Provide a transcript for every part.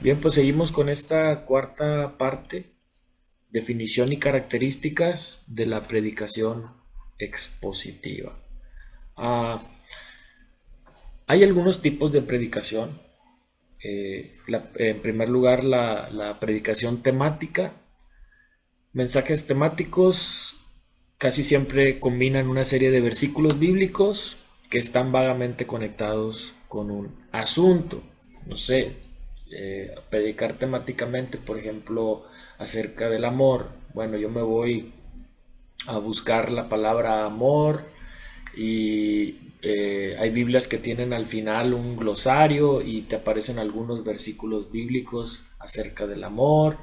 Bien, pues seguimos con esta cuarta parte, definición y características de la predicación expositiva. Ah, Hay algunos tipos de predicación. En primer lugar, la predicación temática. Mensajes temáticos casi siempre combinan una serie de versículos bíblicos que están vagamente conectados con un asunto. No sé, predicar temáticamente, por ejemplo, acerca del amor. Bueno, yo me voy a buscar la palabra amor y hay Biblias que tienen al final un glosario y te aparecen algunos versículos bíblicos acerca del amor.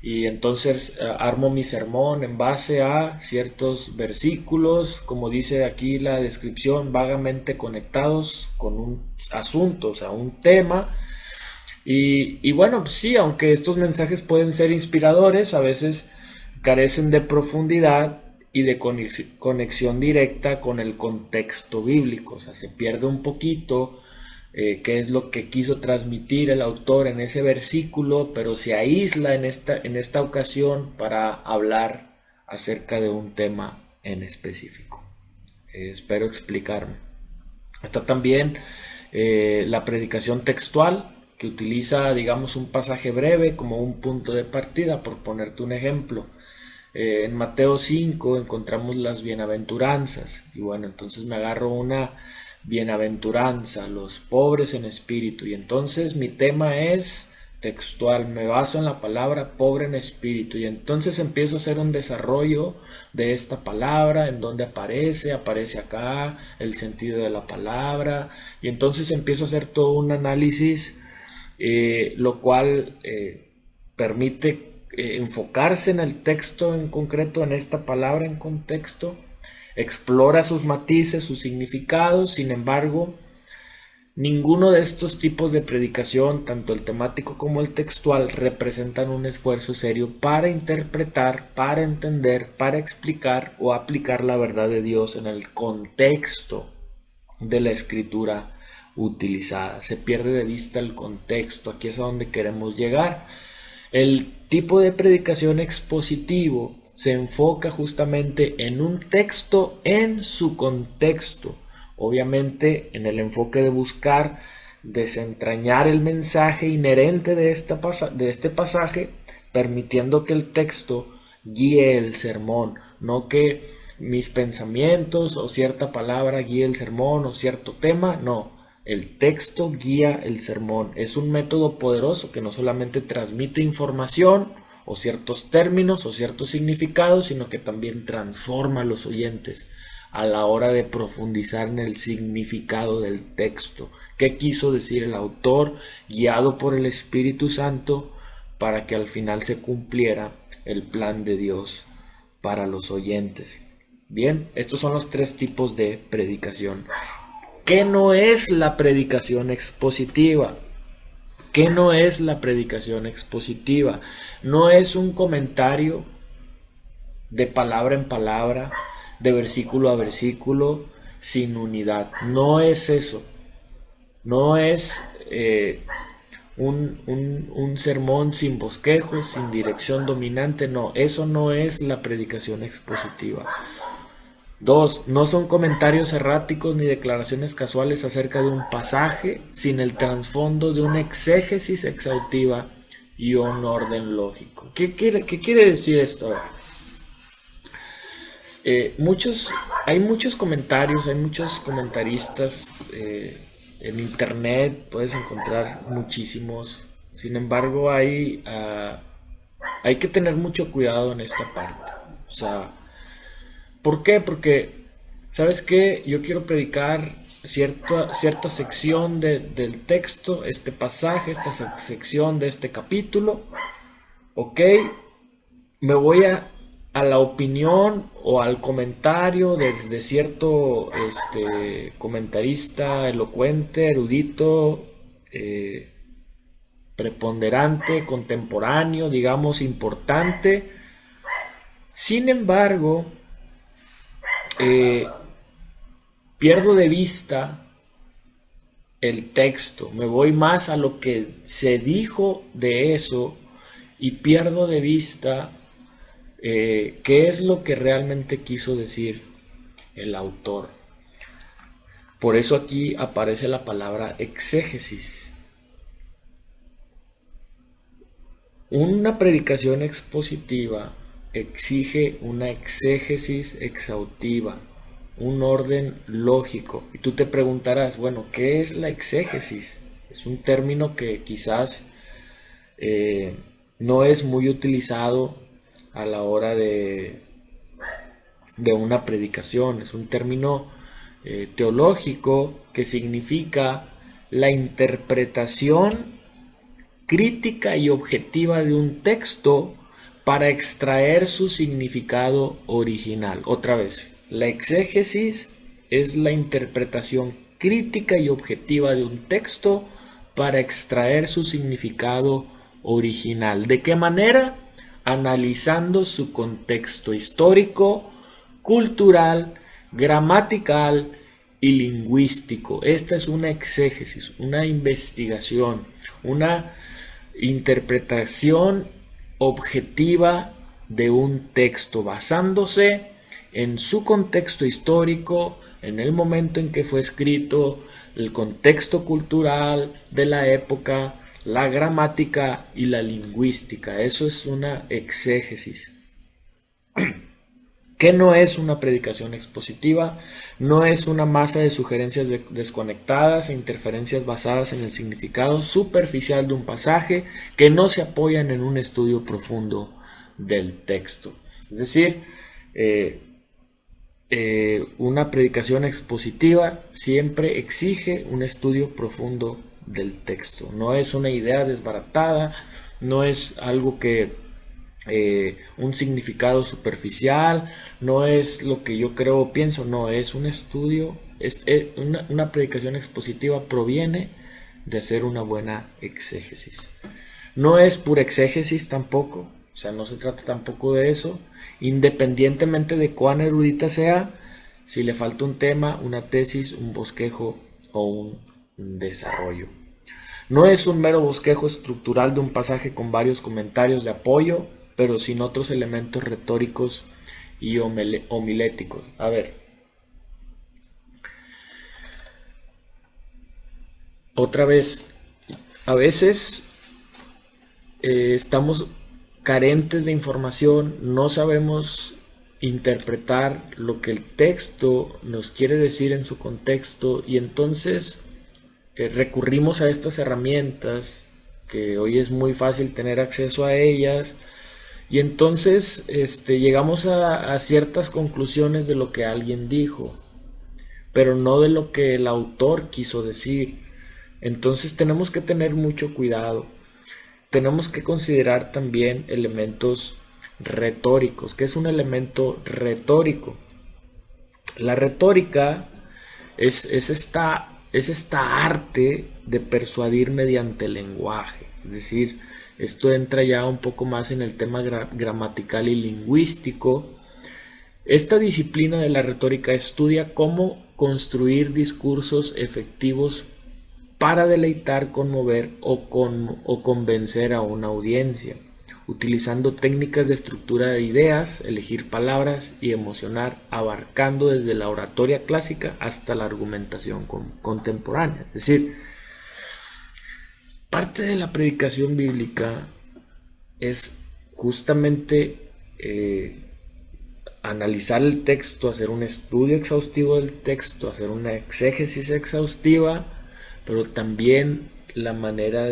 Y entonces armo mi sermón en base a ciertos versículos, como dice aquí la descripción, vagamente conectados con un asunto, o sea, un tema. Y bueno, pues sí, aunque estos mensajes pueden ser inspiradores, a veces carecen de profundidad y de conexión directa con el contexto bíblico. O sea, se pierde un poquito qué es lo que quiso transmitir el autor en ese versículo, pero se aísla en esta ocasión para hablar acerca de un tema en específico. Espero explicarme. Está también la predicación textual, que utiliza, digamos, un pasaje breve como un punto de partida, por ponerte un ejemplo. En Mateo 5 encontramos las bienaventuranzas. Y bueno, entonces me agarro una bienaventuranza, los pobres en espíritu. Y entonces mi tema es textual, me baso en la palabra pobre en espíritu. Y entonces empiezo a hacer un desarrollo de esta palabra, en donde aparece acá el sentido de la palabra. Y entonces empiezo a hacer todo un análisis, lo cual permite enfocarse en el texto en concreto, en esta palabra en contexto, explora sus matices, sus significados. Sin embargo, ninguno de estos tipos de predicación, tanto el temático como el textual, representan un esfuerzo serio para interpretar, para entender, para explicar o aplicar la verdad de Dios en el contexto de la escritura utilizada. Se pierde de vista el contexto, aquí es a donde queremos llegar. El tipo de predicación expositivo se enfoca justamente en un texto en su contexto, obviamente en el enfoque de buscar desentrañar el mensaje inherente de este pasaje, permitiendo que el texto guíe el sermón, no que mis pensamientos o cierta palabra guíe el sermón o cierto tema, no. El texto guía el sermón. Es un método poderoso que no solamente transmite información o ciertos términos o ciertos significados, sino que también transforma a los oyentes a la hora de profundizar en el significado del texto. ¿Qué quiso decir el autor, guiado por el Espíritu Santo, para que al final se cumpliera el plan de Dios para los oyentes? Bien, estos son los tres tipos de predicación. ¿Qué no es la predicación expositiva? ¿Qué no es la predicación expositiva? No es un comentario de palabra en palabra, de versículo a versículo, sin unidad. No es eso. No es un sermón sin bosquejos, sin dirección dominante. No, eso no es la predicación expositiva. Dos, no son comentarios erráticos ni declaraciones casuales acerca de un pasaje sin el trasfondo de una exégesis exhaustiva y un orden lógico. ¿Qué quiere decir esto? Hay muchos comentarios, hay muchos comentaristas en internet, puedes encontrar muchísimos. Sin embargo, hay que tener mucho cuidado en esta parte. O sea, ¿por qué? Porque, ¿sabes qué? Yo quiero predicar cierta sección del texto, este pasaje, esta sección de este capítulo, ¿ok? Me voy a la opinión o al comentario de cierto comentarista elocuente, erudito, eh, preponderante, contemporáneo, digamos, importante. Sin embargo, eh, pierdo de vista el texto, me voy más a lo que se dijo de eso y pierdo de vista qué es lo que realmente quiso decir el autor. Por eso aquí aparece la palabra exégesis. Una predicación expositiva exige una exégesis exhaustiva, un orden lógico. Y tú te preguntarás, bueno, ¿qué es la exégesis? Es un término que quizás no es muy utilizado a la hora de una predicación. Es un término teológico que significa la interpretación crítica y objetiva de un texto para extraer su significado original. Otra vez, la exégesis es la interpretación crítica y objetiva de un texto para extraer su significado original. ¿De qué manera? Analizando su contexto histórico, cultural, gramatical y lingüístico. Esta es una exégesis, una investigación, una interpretación objetiva de un texto basándose en su contexto histórico, en el momento en que fue escrito, el contexto cultural de la época, la gramática y la lingüística. Eso es una exégesis. ¿Qué no es una predicación expositiva? No es una masa de sugerencias desconectadas e interferencias basadas en el significado superficial de un pasaje que no se apoyan en un estudio profundo del texto. Es decir, una predicación expositiva siempre exige un estudio profundo del texto. No es una idea desbaratada, no es algo que un significado superficial, no es lo que yo creo o pienso, no, es un estudio, una predicación expositiva proviene de hacer una buena exégesis. No es pura exégesis tampoco, o sea, no se trata tampoco de eso, independientemente de cuán erudita sea, si le falta un tema, una tesis, un bosquejo o un desarrollo. No es un mero bosquejo estructural de un pasaje con varios comentarios de apoyo, pero sin otros elementos retóricos y homiléticos. A ver, otra vez, a veces estamos carentes de información, no sabemos interpretar lo que el texto nos quiere decir en su contexto y entonces recurrimos a estas herramientas que hoy es muy fácil tener acceso a ellas. Y entonces llegamos a ciertas conclusiones de lo que alguien dijo, pero no de lo que el autor quiso decir. Entonces tenemos que tener mucho cuidado. Tenemos que considerar también elementos retóricos. ¿Qué es un elemento retórico? La retórica es esta arte de persuadir mediante el lenguaje. Es decir, esto entra ya un poco más en el tema gramatical y lingüístico. Esta disciplina de la retórica estudia cómo construir discursos efectivos para deleitar, conmover o convencer a una audiencia, utilizando técnicas de estructura de ideas, elegir palabras y emocionar, abarcando desde la oratoria clásica hasta la argumentación contemporánea. Es decir, parte de la predicación bíblica es justamente analizar el texto, hacer un estudio exhaustivo del texto, hacer una exégesis exhaustiva, pero también la manera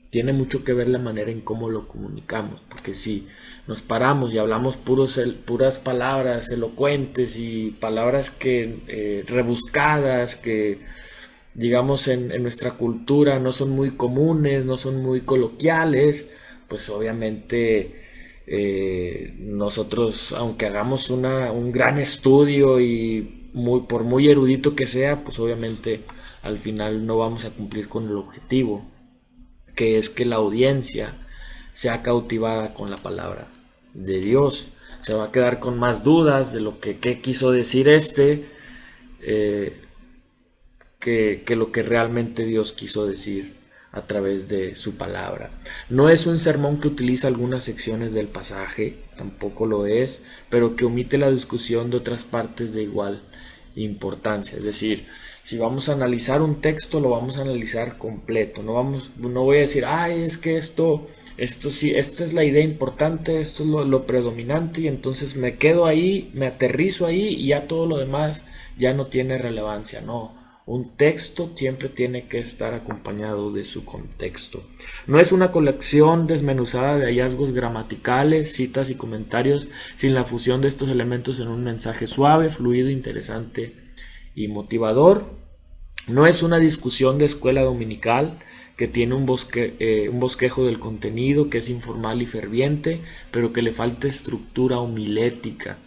tiene mucho que ver la manera en cómo lo comunicamos, porque si nos paramos y hablamos puras palabras elocuentes y palabras que rebuscadas, que digamos en nuestra cultura no son muy comunes, no son muy coloquiales, pues obviamente nosotros, aunque hagamos un gran estudio y por muy erudito que sea, pues obviamente al final no vamos a cumplir con el objetivo, que es que la audiencia sea cautivada con la palabra de Dios. Se va a quedar con más dudas de lo que qué quiso decir que lo que realmente Dios quiso decir a través de su palabra. No es un sermón que utiliza algunas secciones del pasaje, tampoco lo es, pero que omite la discusión de otras partes de igual importancia. Es decir, si vamos a analizar un texto, lo vamos a analizar completo. No voy a decir, ay, es que esto sí, esto es la idea importante, esto es lo predominante, y entonces me quedo ahí, me aterrizo ahí y ya todo lo demás ya no tiene relevancia. No, un texto siempre tiene que estar acompañado de su contexto. No es una colección desmenuzada de hallazgos gramaticales, citas y comentarios sin la fusión de estos elementos en un mensaje suave, fluido, interesante y motivador. No es una discusión de escuela dominical que tiene un bosquejo del contenido, que es informal y ferviente, pero que le falta estructura homilética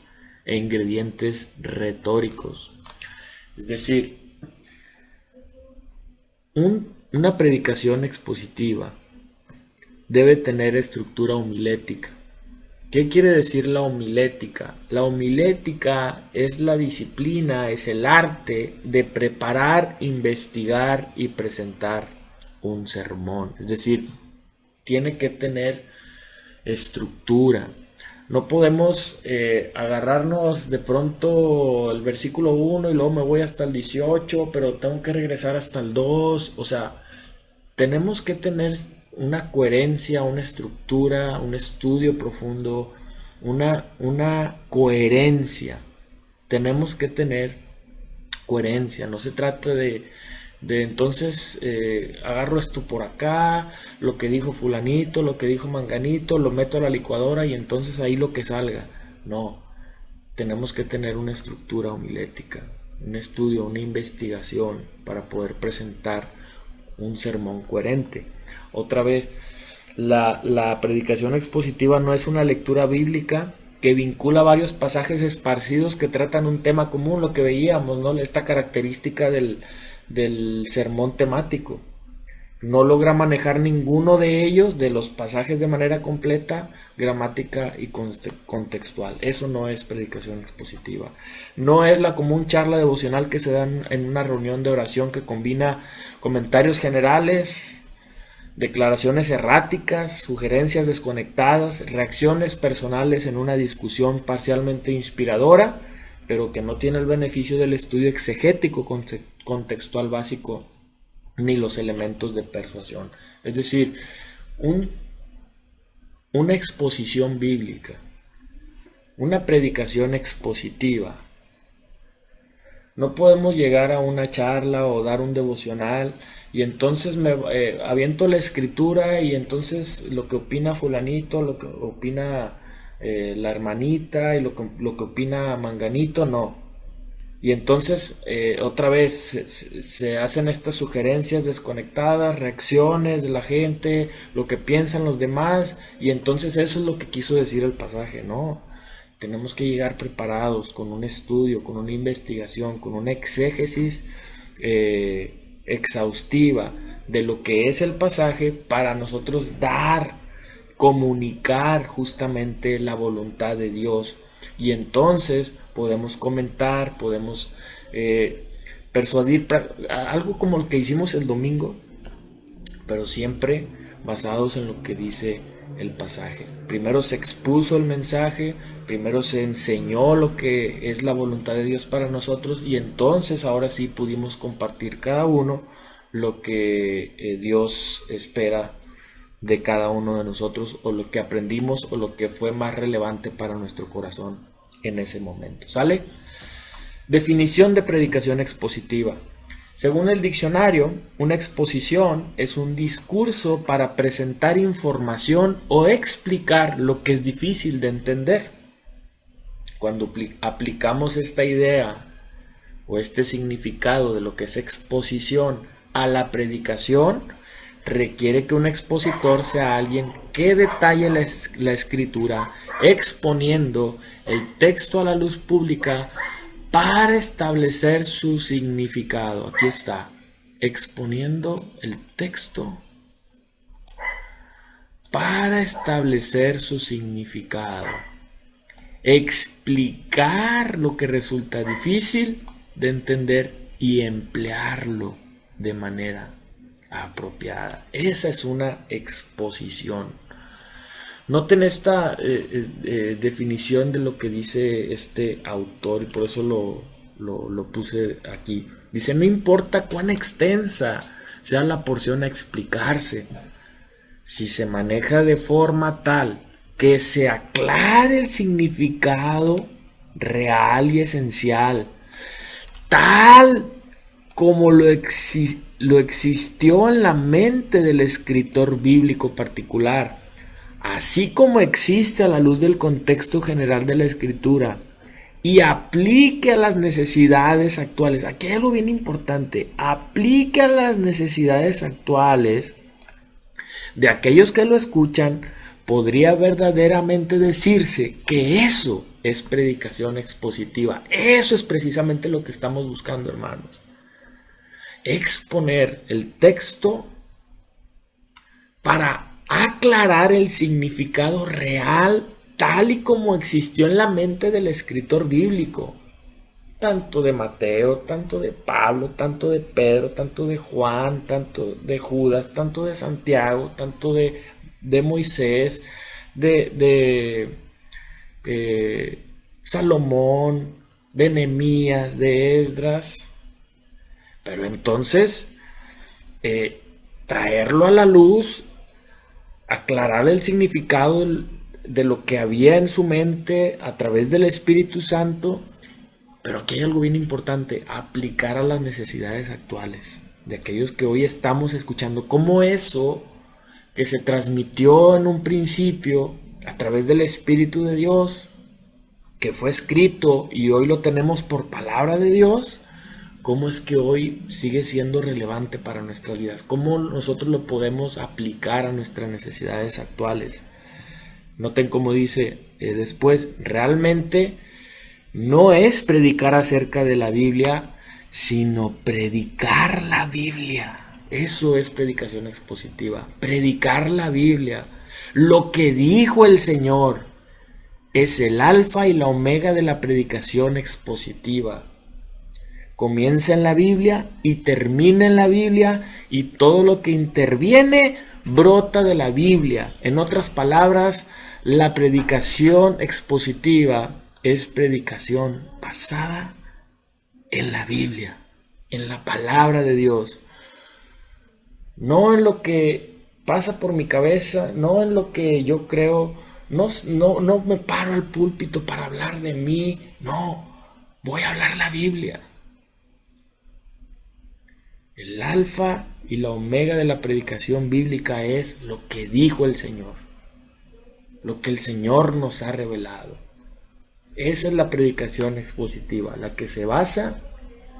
e ingredientes retóricos. Es decir, una predicación expositiva debe tener estructura homilética. ¿Qué quiere decir la homilética? La homilética es la disciplina, es el arte de preparar, investigar y presentar un sermón. Es decir, tiene que tener estructura. No podemos agarrarnos de pronto el versículo 1 y luego me voy hasta el 18, pero tengo que regresar hasta el 2. O sea, tenemos que tener una coherencia, una estructura, un estudio profundo, una coherencia. Tenemos que tener coherencia. No se trata de entonces agarro esto por acá, lo que dijo fulanito, lo que dijo manganito, lo meto a la licuadora y entonces ahí lo que salga. No, tenemos que tener una estructura homilética, un estudio, una investigación para poder presentar un sermón coherente. Otra vez, la predicación expositiva no es una lectura bíblica que vincula varios pasajes esparcidos que tratan un tema común, lo que veíamos, ¿no? Esta característica del sermón temático. No logra manejar ninguno de ellos, de los pasajes, de manera completa, gramática y contextual. Eso no es predicación expositiva. No es la común charla devocional que se da en una reunión de oración que combina comentarios generales, declaraciones erráticas, sugerencias desconectadas, reacciones personales en una discusión parcialmente inspiradora, pero que no tiene el beneficio del estudio exegético contextual básico ni los elementos de persuasión. Es decir, una exposición bíblica, una predicación expositiva. No podemos llegar a una charla o dar un devocional y entonces me aviento la escritura y entonces lo que opina fulanito, lo que opina la hermanita y lo que opina manganito, no. Y entonces otra vez se hacen estas sugerencias desconectadas, reacciones de la gente, lo que piensan los demás, y entonces eso es lo que quiso decir el pasaje, ¿no? Tenemos que llegar preparados con un estudio, con una investigación, con una exégesis exhaustiva de lo que es el pasaje para nosotros comunicar justamente la voluntad de Dios. Y entonces podemos comentar, podemos persuadir, algo como lo que hicimos el domingo, pero siempre basados en lo que dice el pasaje. Primero se expuso el mensaje, primero se enseñó lo que es la voluntad de Dios para nosotros, y entonces ahora sí pudimos compartir cada uno lo que Dios espera de cada uno de nosotros, o lo que aprendimos, o lo que fue más relevante para nuestro corazón en ese momento. ¿Sale? Definición de predicación expositiva. Según el diccionario, una exposición es un discurso para presentar información o explicar lo que es difícil de entender. Cuando aplicamos esta idea o este significado de lo que es exposición a la predicación, requiere que un expositor sea alguien que detalle la escritura, exponiendo el texto a la luz pública para establecer su significado. Aquí está, exponiendo el texto para establecer su significado. Explicar lo que resulta difícil de entender y emplearlo de manera apropiada. Esa es una exposición. Noten esta definición de lo que dice este autor, y por eso lo puse aquí. Dice: no importa cuán extensa sea la porción a explicarse, si se maneja de forma tal que se aclare el significado real y esencial, tal como lo existió en la mente del escritor bíblico particular, así como existe a la luz del contexto general de la escritura, y aplique a las necesidades actuales. Aquí hay algo bien importante: aplique a las necesidades actuales de aquellos que lo escuchan. Podría verdaderamente decirse que eso es predicación expositiva. Eso es precisamente lo que estamos buscando, hermanos. Exponer el texto para aclarar el significado real tal y como existió en la mente del escritor bíblico, tanto de Mateo, tanto de Pablo, tanto de Pedro, tanto de Juan, tanto de Judas, tanto de Santiago, tanto de Moisés, de Salomón, de Nehemías, de Esdras. Pero entonces traerlo a la luz, aclarar el significado de lo que había en su mente a través del Espíritu Santo. Pero aquí hay algo bien importante: aplicar a las necesidades actuales de aquellos que hoy estamos escuchando. Como eso que se transmitió en un principio a través del Espíritu de Dios, que fue escrito y hoy lo tenemos por palabra de Dios, ¿cómo es que hoy sigue siendo relevante para nuestras vidas? ¿Cómo nosotros lo podemos aplicar a nuestras necesidades actuales? Noten cómo dice después: realmente no es predicar acerca de la Biblia, sino predicar la Biblia. Eso es predicación expositiva. Predicar la Biblia. Lo que dijo el Señor es el alfa y la omega de la predicación expositiva. Comienza en la Biblia y termina en la Biblia, y todo lo que interviene brota de la Biblia. En otras palabras, la predicación expositiva es predicación basada en la Biblia, en la palabra de Dios. No en lo que pasa por mi cabeza, no en lo que yo creo. No me paro al púlpito para hablar de mí. No, voy a hablar la Biblia. El alfa y la omega de la predicación bíblica es lo que dijo el Señor, lo que el Señor nos ha revelado. Esa es la predicación expositiva, la que se basa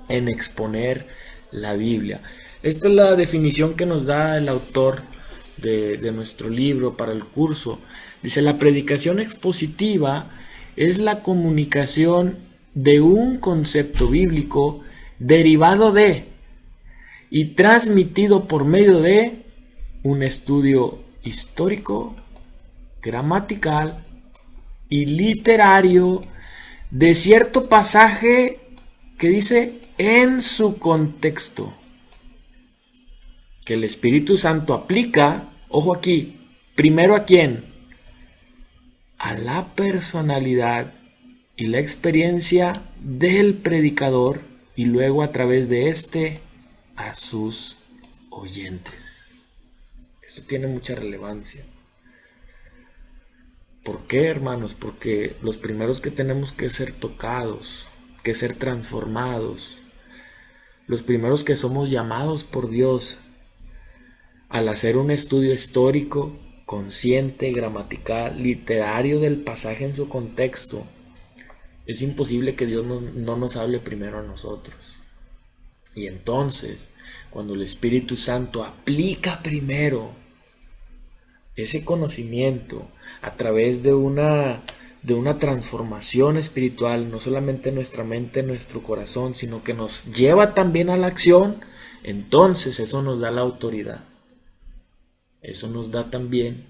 en exponer la Biblia. Esta es la definición que nos da el autor de nuestro libro para el curso. Dice: la predicación expositiva es la comunicación de un concepto bíblico derivado de y transmitido por medio de un estudio histórico, gramatical y literario de cierto pasaje que dice en su contexto, que el Espíritu Santo aplica, ojo aquí, primero ¿a quién? A la personalidad y la experiencia del predicador, y luego a través de este a sus oyentes. Esto tiene mucha relevancia. ¿Por qué, hermanos? Porque los primeros que tenemos que ser tocados, que ser transformados, los primeros que somos llamados por Dios al hacer un estudio histórico, consciente, gramatical, literario del pasaje en su contexto, es imposible que Dios no nos hable primero a nosotros. Y entonces, cuando el Espíritu Santo aplica primero ese conocimiento a través de una transformación espiritual, no solamente en nuestra mente, en nuestro corazón, sino que nos lleva también a la acción, entonces eso nos da la autoridad. Eso nos da también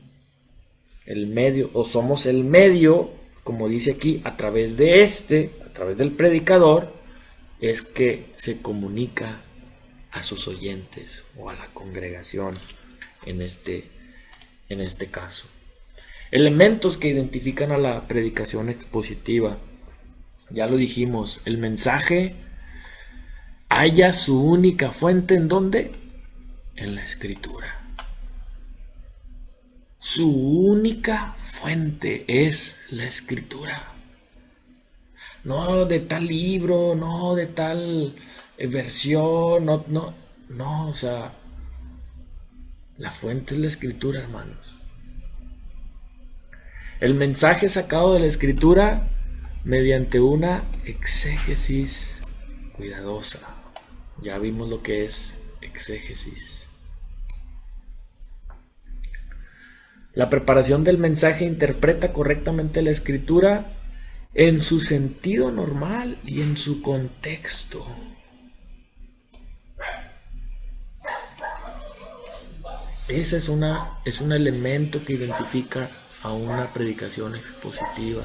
el medio, o somos el medio, como dice aquí, a través del predicador, es que se comunica a sus oyentes o a la congregación en este caso. Elementos que identifican a la predicación expositiva. Ya lo dijimos, el mensaje halla su única fuente ¿en dónde? En la Escritura. Su única fuente es la Escritura. No de tal libro, no de tal versión, no, o sea, la fuente es la Escritura, hermanos. El mensaje sacado de la Escritura mediante una exégesis cuidadosa. Ya vimos lo que es exégesis. La preparación del mensaje interpreta correctamente la Escritura en su sentido normal y en su contexto. Ese es un elemento que identifica a una predicación expositiva.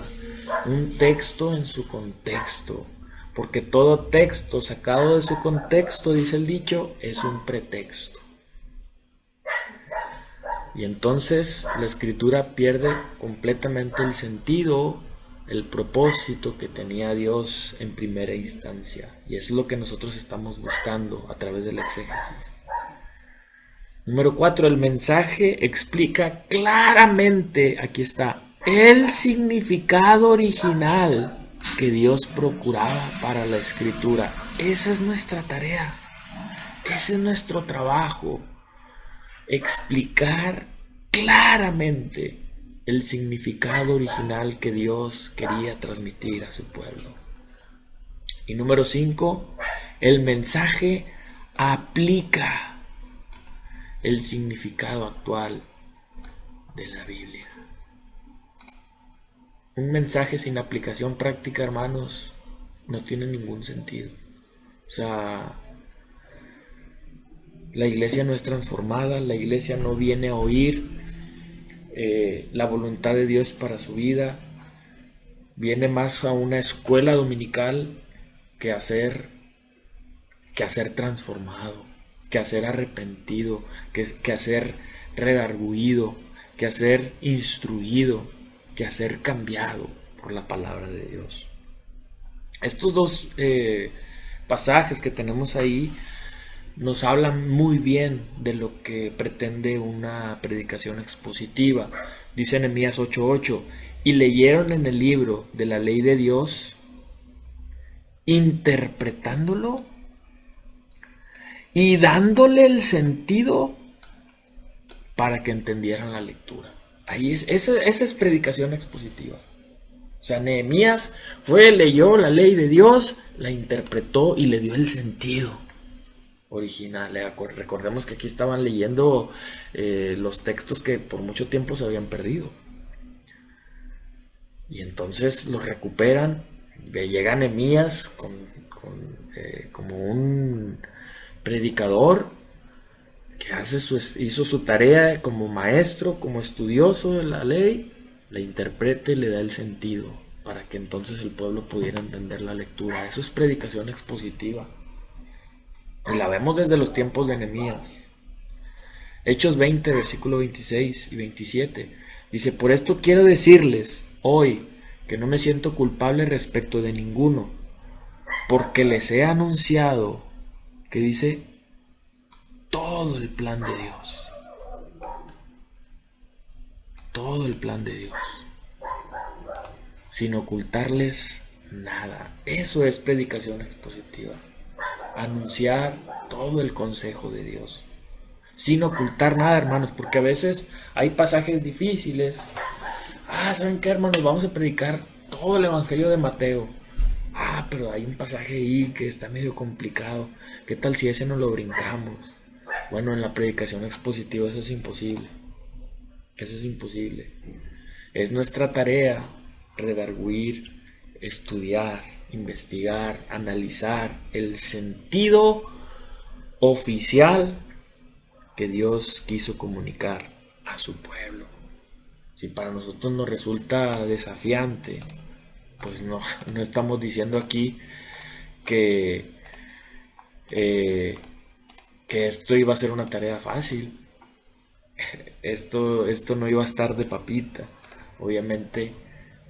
Un texto en su contexto. Porque todo texto sacado de su contexto, dice el dicho, es un pretexto. Y entonces la Escritura pierde completamente el sentido, el propósito que tenía Dios en primera instancia. Y eso es lo que nosotros estamos buscando a través del exégesis. Número 4, el mensaje explica claramente, aquí está, el significado original que Dios procuraba para la Escritura. Esa es nuestra tarea, ese es nuestro trabajo, explicar claramente el significado original que Dios quería transmitir a su pueblo. Y número 5, el mensaje aplica el significado actual de la Biblia. Un mensaje sin aplicación práctica, hermanos, no tiene ningún sentido. O sea, la iglesia no es transformada, la iglesia no viene a oír la voluntad de Dios para su vida, viene más a una escuela dominical que a ser transformado, que a ser arrepentido, que a ser redarguido, que a ser instruido, que a ser cambiado por la palabra de Dios. Estos dos pasajes que tenemos ahí nos hablan muy bien de lo que pretende una predicación expositiva. Dice Nehemías 8:8, y leyeron en el libro de la ley de Dios, interpretándolo y dándole el sentido para que entendieran la lectura. Ahí esa es predicación expositiva. O sea, Nehemías leyó la ley de Dios, la interpretó y le dio el sentido original. Recordemos que aquí estaban leyendo los textos que por mucho tiempo se habían perdido. Y entonces los recuperan. Llega Nehemías como un predicador que hizo su tarea como maestro, como estudioso de la ley, la interpreta y le da el sentido para que entonces el pueblo pudiera entender la lectura. Eso es predicación expositiva. Y la vemos desde los tiempos de Nehemías. Hechos 20, versículo 26 y 27. Dice, por esto quiero decirles hoy que no me siento culpable respecto de ninguno, porque les he anunciado, que dice, todo el plan de Dios. Todo el plan de Dios. Sin ocultarles nada. Eso es predicación expositiva. Anunciar todo el consejo de Dios. Sin ocultar nada, hermanos, porque a veces hay pasajes difíciles. ¿Saben qué, hermanos? Vamos a predicar todo el Evangelio de Mateo. Pero hay un pasaje ahí que está medio complicado. ¿Qué tal si ese no lo brincamos? Bueno, en la predicación expositiva eso es imposible. Eso es imposible. Es nuestra tarea redarguir, estudiar, investigar, analizar el sentido oficial que Dios quiso comunicar a su pueblo. Si para nosotros nos resulta desafiante, pues no estamos diciendo aquí que, que esto iba a ser una tarea fácil. Esto no iba a estar de papita. Obviamente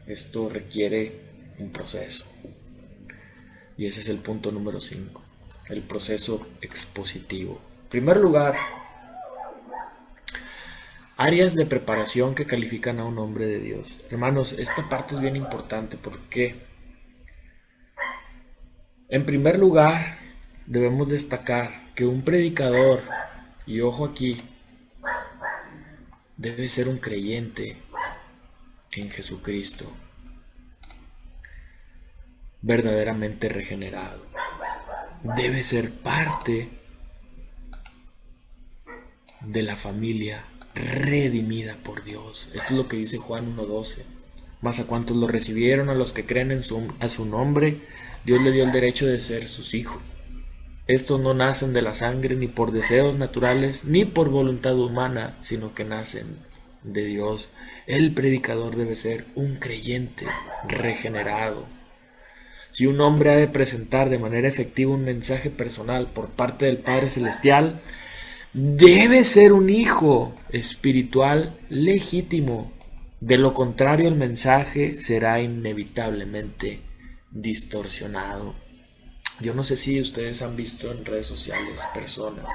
esto requiere un proceso. Y ese es el punto número 5, el proceso expositivo. En primer lugar, áreas de preparación que califican a un hombre de Dios. Hermanos, esta parte es bien importante porque, en primer lugar, debemos destacar que un predicador, y ojo aquí, debe ser un creyente en Jesucristo, verdaderamente regenerado. Debe ser parte de la familia redimida por Dios. Esto es lo que dice Juan 1:12. Mas a cuantos lo recibieron, a los que creen a su nombre, Dios le dio el derecho de ser sus hijos. Estos no nacen de la sangre, ni por deseos naturales, ni por voluntad humana, sino que nacen de Dios. El predicador debe ser un creyente regenerado. Si un hombre ha de presentar de manera efectiva un mensaje personal por parte del Padre Celestial, debe ser un hijo espiritual legítimo. De lo contrario, el mensaje será inevitablemente distorsionado. Yo no sé si ustedes han visto en redes sociales personas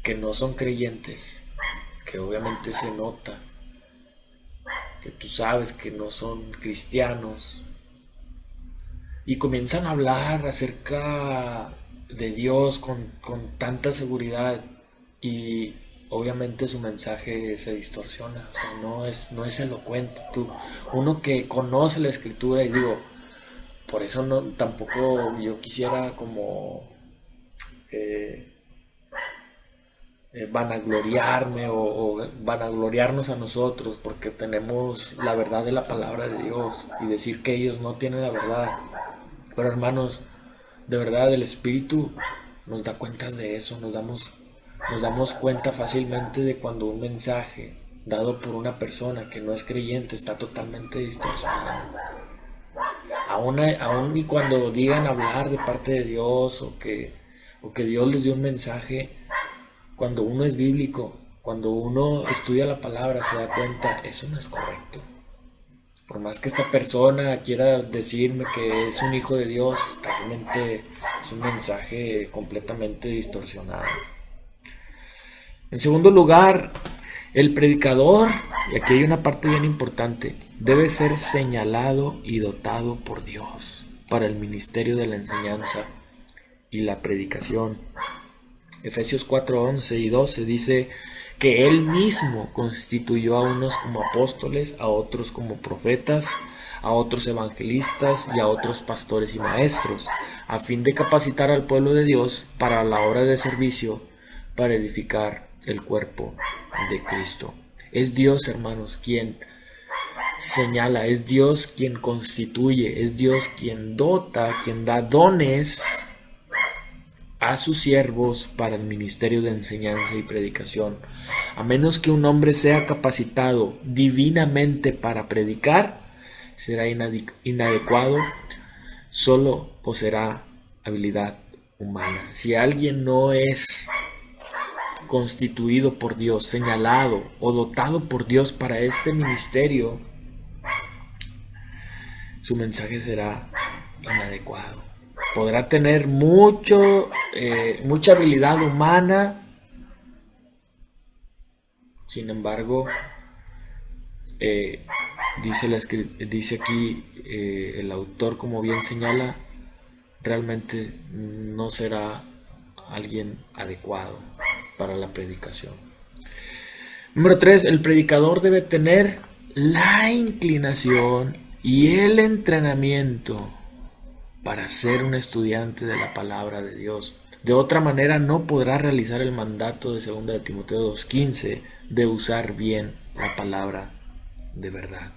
que no son creyentes, que obviamente se nota, que tú sabes que no son cristianos, y comienzan a hablar acerca de Dios con tanta seguridad, y obviamente su mensaje se distorsiona. O sea, no es elocuente. Uno que conoce la escritura, y digo, por eso no, tampoco yo quisiera como vanagloriarme o vanagloriarnos a nosotros porque tenemos la verdad de la palabra de Dios y decir que ellos no tienen la verdad. Pero hermanos, de verdad el Espíritu nos da cuentas de eso. Nos damos cuenta fácilmente de cuando un mensaje dado por una persona que no es creyente está totalmente distorsionado. Aún y cuando digan hablar de parte de Dios o que Dios les dio un mensaje, cuando uno es bíblico, cuando uno estudia la palabra, se da cuenta, eso no es correcto. Por más que esta persona quiera decirme que es un hijo de Dios, realmente es un mensaje completamente distorsionado. En segundo lugar, el predicador, y aquí hay una parte bien importante, debe ser señalado y dotado por Dios para el ministerio de la enseñanza y la predicación. Efesios 4:11 y 12 dice que Él mismo constituyó a unos como apóstoles, a otros como profetas, a otros evangelistas y a otros pastores y maestros, a fin de capacitar al pueblo de Dios para la obra de servicio, para edificar el cuerpo de Cristo. Es Dios, hermanos, quien señala, es Dios quien constituye, es Dios quien dota, quien da dones a sus siervos para el ministerio de enseñanza y predicación. A menos que un hombre sea capacitado divinamente para predicar, será inadecuado, solo poseerá habilidad humana. Si alguien no es constituido por Dios, señalado o dotado por Dios para este ministerio, su mensaje será inadecuado. Podrá tener mucha habilidad humana, sin embargo, dice aquí el autor, como bien señala, realmente no será alguien adecuado para la predicación. Número 3, el predicador debe tener la inclinación y el entrenamiento para ser un estudiante de la palabra de Dios. De otra manera no podrá realizar el mandato de 2 de Timoteo 2:15 de usar bien la palabra de verdad.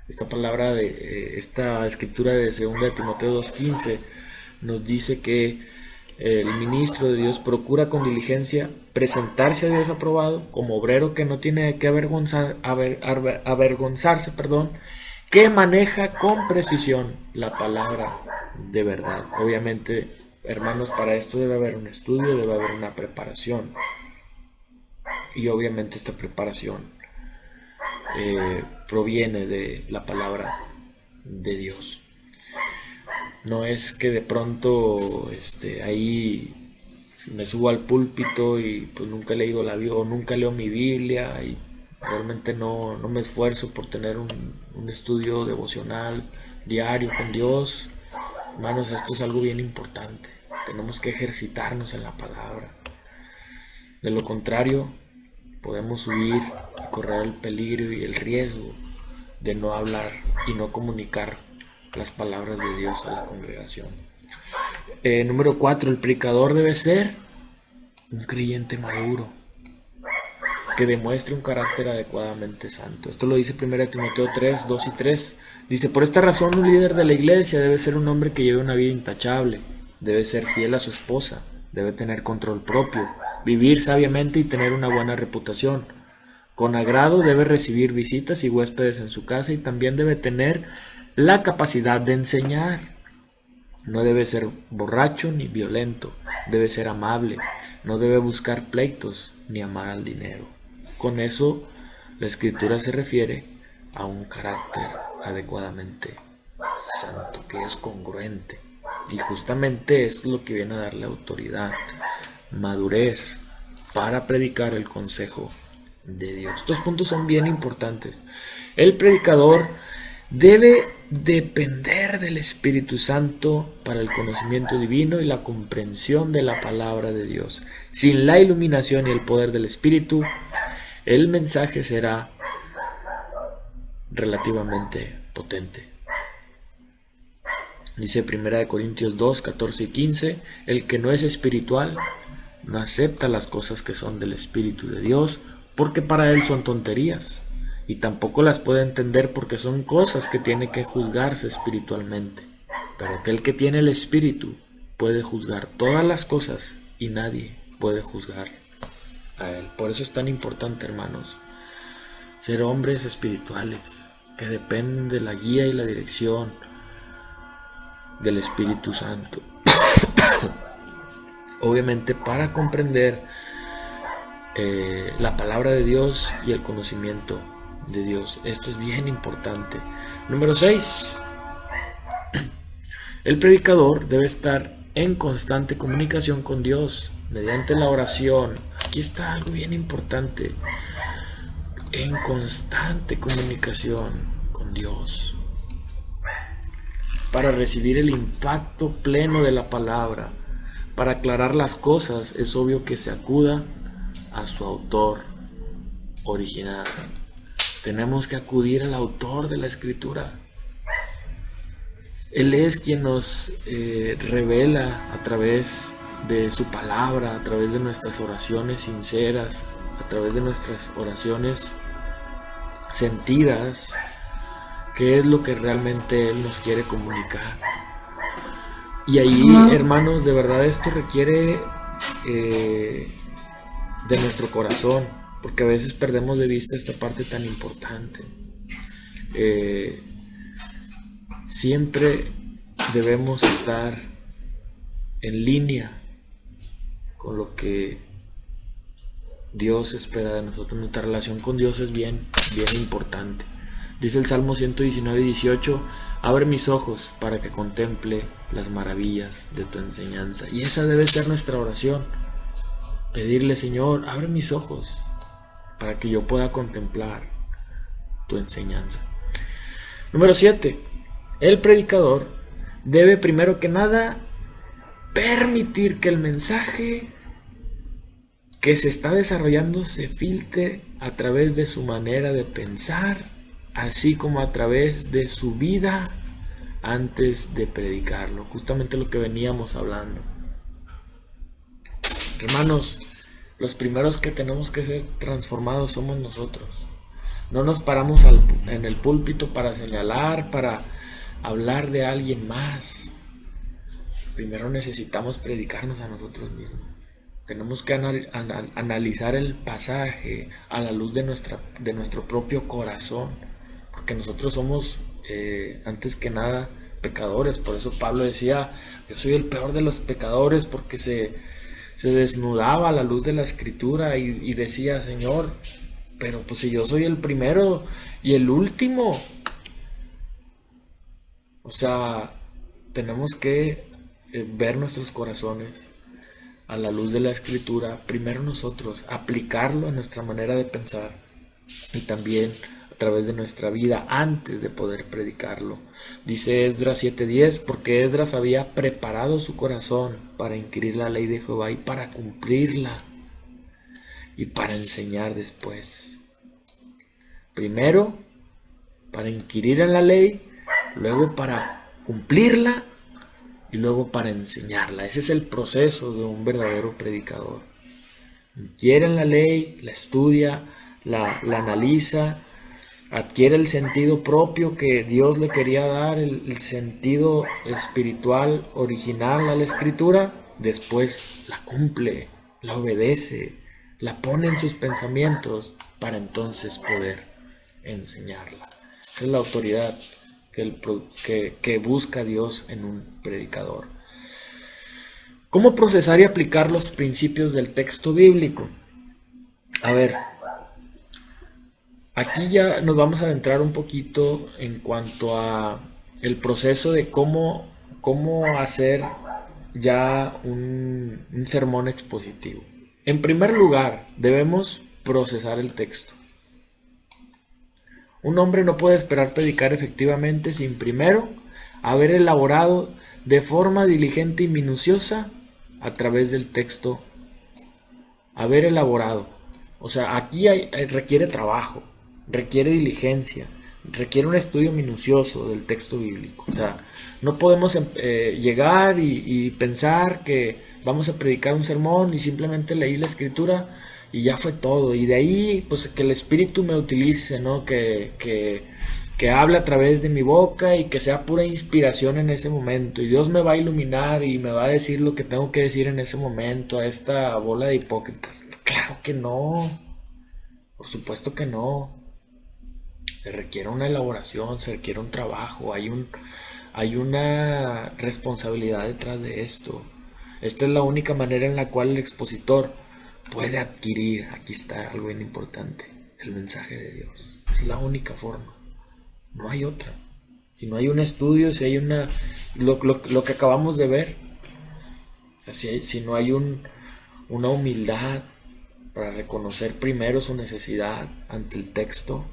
Esta escritura de 2 de Timoteo 2:15 nos dice que el ministro de Dios procura con diligencia presentarse a Dios aprobado como obrero que no tiene que avergonzarse, que maneja con precisión la palabra de verdad. Obviamente, hermanos, para esto debe haber un estudio, debe haber una preparación. Y obviamente esta preparación proviene de la palabra de Dios. No es que de pronto ahí me subo al púlpito y pues nunca he leído la Biblia o nunca leo mi Biblia y realmente no me esfuerzo por tener un estudio devocional diario con Dios. Hermanos, esto es algo bien importante. Tenemos que ejercitarnos en la palabra. De lo contrario, podemos huir y correr el peligro y el riesgo de no hablar y no comunicar las palabras de Dios a la congregación. Número 4, el predicador debe ser un creyente maduro que demuestre un carácter adecuadamente santo. Esto lo dice 1 Timoteo 3, 2 y 3. Dice: por esta razón un líder de la iglesia debe ser un hombre que lleve una vida intachable, debe ser fiel a su esposa, debe tener control propio, vivir sabiamente y tener una buena reputación. Con agrado debe recibir visitas y huéspedes en su casa y también debe tener la capacidad de enseñar. No debe ser borracho ni violento, debe ser amable, no debe buscar pleitos ni amar al dinero. Con eso, la escritura se refiere a un carácter adecuadamente santo, que es congruente. Y justamente esto es lo que viene a darle autoridad, madurez, para predicar el consejo de Dios. Estos puntos son bien importantes. El predicador debe depender del Espíritu Santo para el conocimiento divino y la comprensión de la palabra de Dios. Sin la iluminación y el poder del Espíritu, el mensaje será relativamente potente. Dice 1 Corintios 2, 14 y 15: el que no es espiritual no acepta las cosas que son del Espíritu de Dios, porque para él son tonterías, y tampoco las puede entender porque son cosas que tiene que juzgarse espiritualmente. Pero aquel que tiene el Espíritu puede juzgar todas las cosas y nadie puede juzgar a él. Por eso es tan importante, hermanos, ser hombres espirituales que dependen de la guía y la dirección del Espíritu Santo. Obviamente, para comprender la palabra de Dios y el conocimiento de Dios. Esto es bien importante. Número 6. El predicador debe estar en constante comunicación con Dios mediante la oración. Aquí está algo bien importante. En constante comunicación con Dios para recibir el impacto pleno de la palabra. Para aclarar las cosas es obvio que se acuda a su autor original. Tenemos que acudir al autor de la escritura. Él es quien nos revela a través de su palabra, a través de nuestras oraciones sinceras, a través de nuestras oraciones sentidas, qué es lo que realmente Él nos quiere comunicar. Y ahí, hermanos, de verdad esto requiere de nuestro corazón, porque a veces perdemos de vista esta parte tan importante. Siempre debemos estar en línea con lo que Dios espera de nosotros. Nuestra relación con Dios es bien importante. Dice el Salmo 119, 18: abre mis ojos para que contemple las maravillas de tu enseñanza. Y esa debe ser nuestra oración. Pedirle: Señor, abre mis ojos para que yo pueda contemplar tu enseñanza. Número 7. El predicador debe primero que nada permitir que el mensaje que se está desarrollando se filtre a través de su manera de pensar, así como a través de su vida antes de predicarlo. Justamente lo que veníamos hablando. Hermanos, los primeros que tenemos que ser transformados somos nosotros. No nos paramos en el púlpito para señalar, para hablar de alguien más. Primero necesitamos predicarnos a nosotros mismos. Tenemos que analizar el pasaje a la luz de nuestro propio corazón, porque nosotros somos antes que nada pecadores. Por eso Pablo decía, yo soy el peor de los pecadores, porque se desnudaba a la luz de la escritura y decía, Señor, pero pues si yo soy el primero y el último. O sea, tenemos que ver nuestros corazones a la luz de la escritura, primero nosotros, aplicarlo a nuestra manera de pensar y también a través de nuestra vida antes de poder predicarlo. Dice Esdras 7:10, porque Esdras había preparado su corazón para inquirir la ley de Jehová y para cumplirla y para enseñar después. Primero, para inquirir en la ley, luego para cumplirla y luego para enseñarla. Ese es el proceso de un verdadero predicador. Inquiere en la ley, la estudia, la analiza, adquiere el sentido propio que Dios le quería dar, el sentido espiritual original a la escritura, después la cumple, la obedece, la pone en sus pensamientos para entonces poder enseñarla. Esa es la autoridad que busca Dios en un predicador. ¿Cómo procesar y aplicar los principios del texto bíblico? A ver, aquí ya nos vamos a adentrar un poquito en cuanto a el proceso de cómo hacer ya un sermón expositivo. En primer lugar, debemos procesar el texto. Un hombre no puede esperar predicar efectivamente sin primero haber elaborado de forma diligente y minuciosa a través del texto. Haber elaborado. O sea, aquí requiere trabajo, requiere diligencia, requiere un estudio minucioso del texto bíblico. O sea, no podemos llegar y pensar que vamos a predicar un sermón y simplemente leí la escritura y ya fue todo. Y de ahí, pues que el Espíritu me utilice, ¿no? Que hable a través de mi boca y que sea pura inspiración en ese momento. Y Dios me va a iluminar y me va a decir lo que tengo que decir en ese momento a esta bola de hipócritas. Claro que no. Por supuesto que no. Se requiere una elaboración, se requiere un trabajo, hay una responsabilidad detrás de esto. Esta es la única manera en la cual el expositor puede adquirir, aquí está algo bien importante, el mensaje de Dios. Es la única forma, no hay otra. Si no hay un estudio, si hay lo que acabamos de ver, si no hay una humildad para reconocer primero su necesidad ante el texto,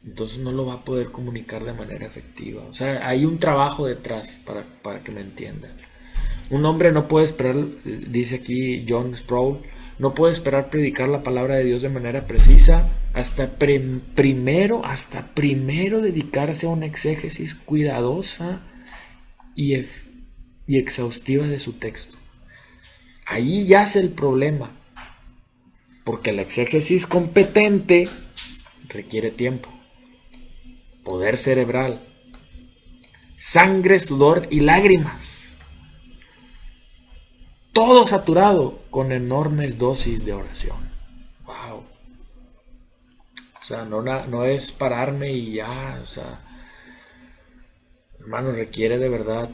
entonces no lo va a poder comunicar de manera efectiva. O sea, hay un trabajo detrás para que me entiendan. Un hombre no puede esperar, dice aquí John Sproul, no puede esperar predicar la palabra de Dios de manera precisa hasta primero dedicarse a una exégesis cuidadosa y exhaustiva de su texto. Ahí yace el problema, porque la exégesis competente requiere tiempo, poder cerebral, sangre, sudor y lágrimas. Todo saturado con enormes dosis de oración. Wow. O sea, no es pararme y ya. O sea, hermano, requiere de verdad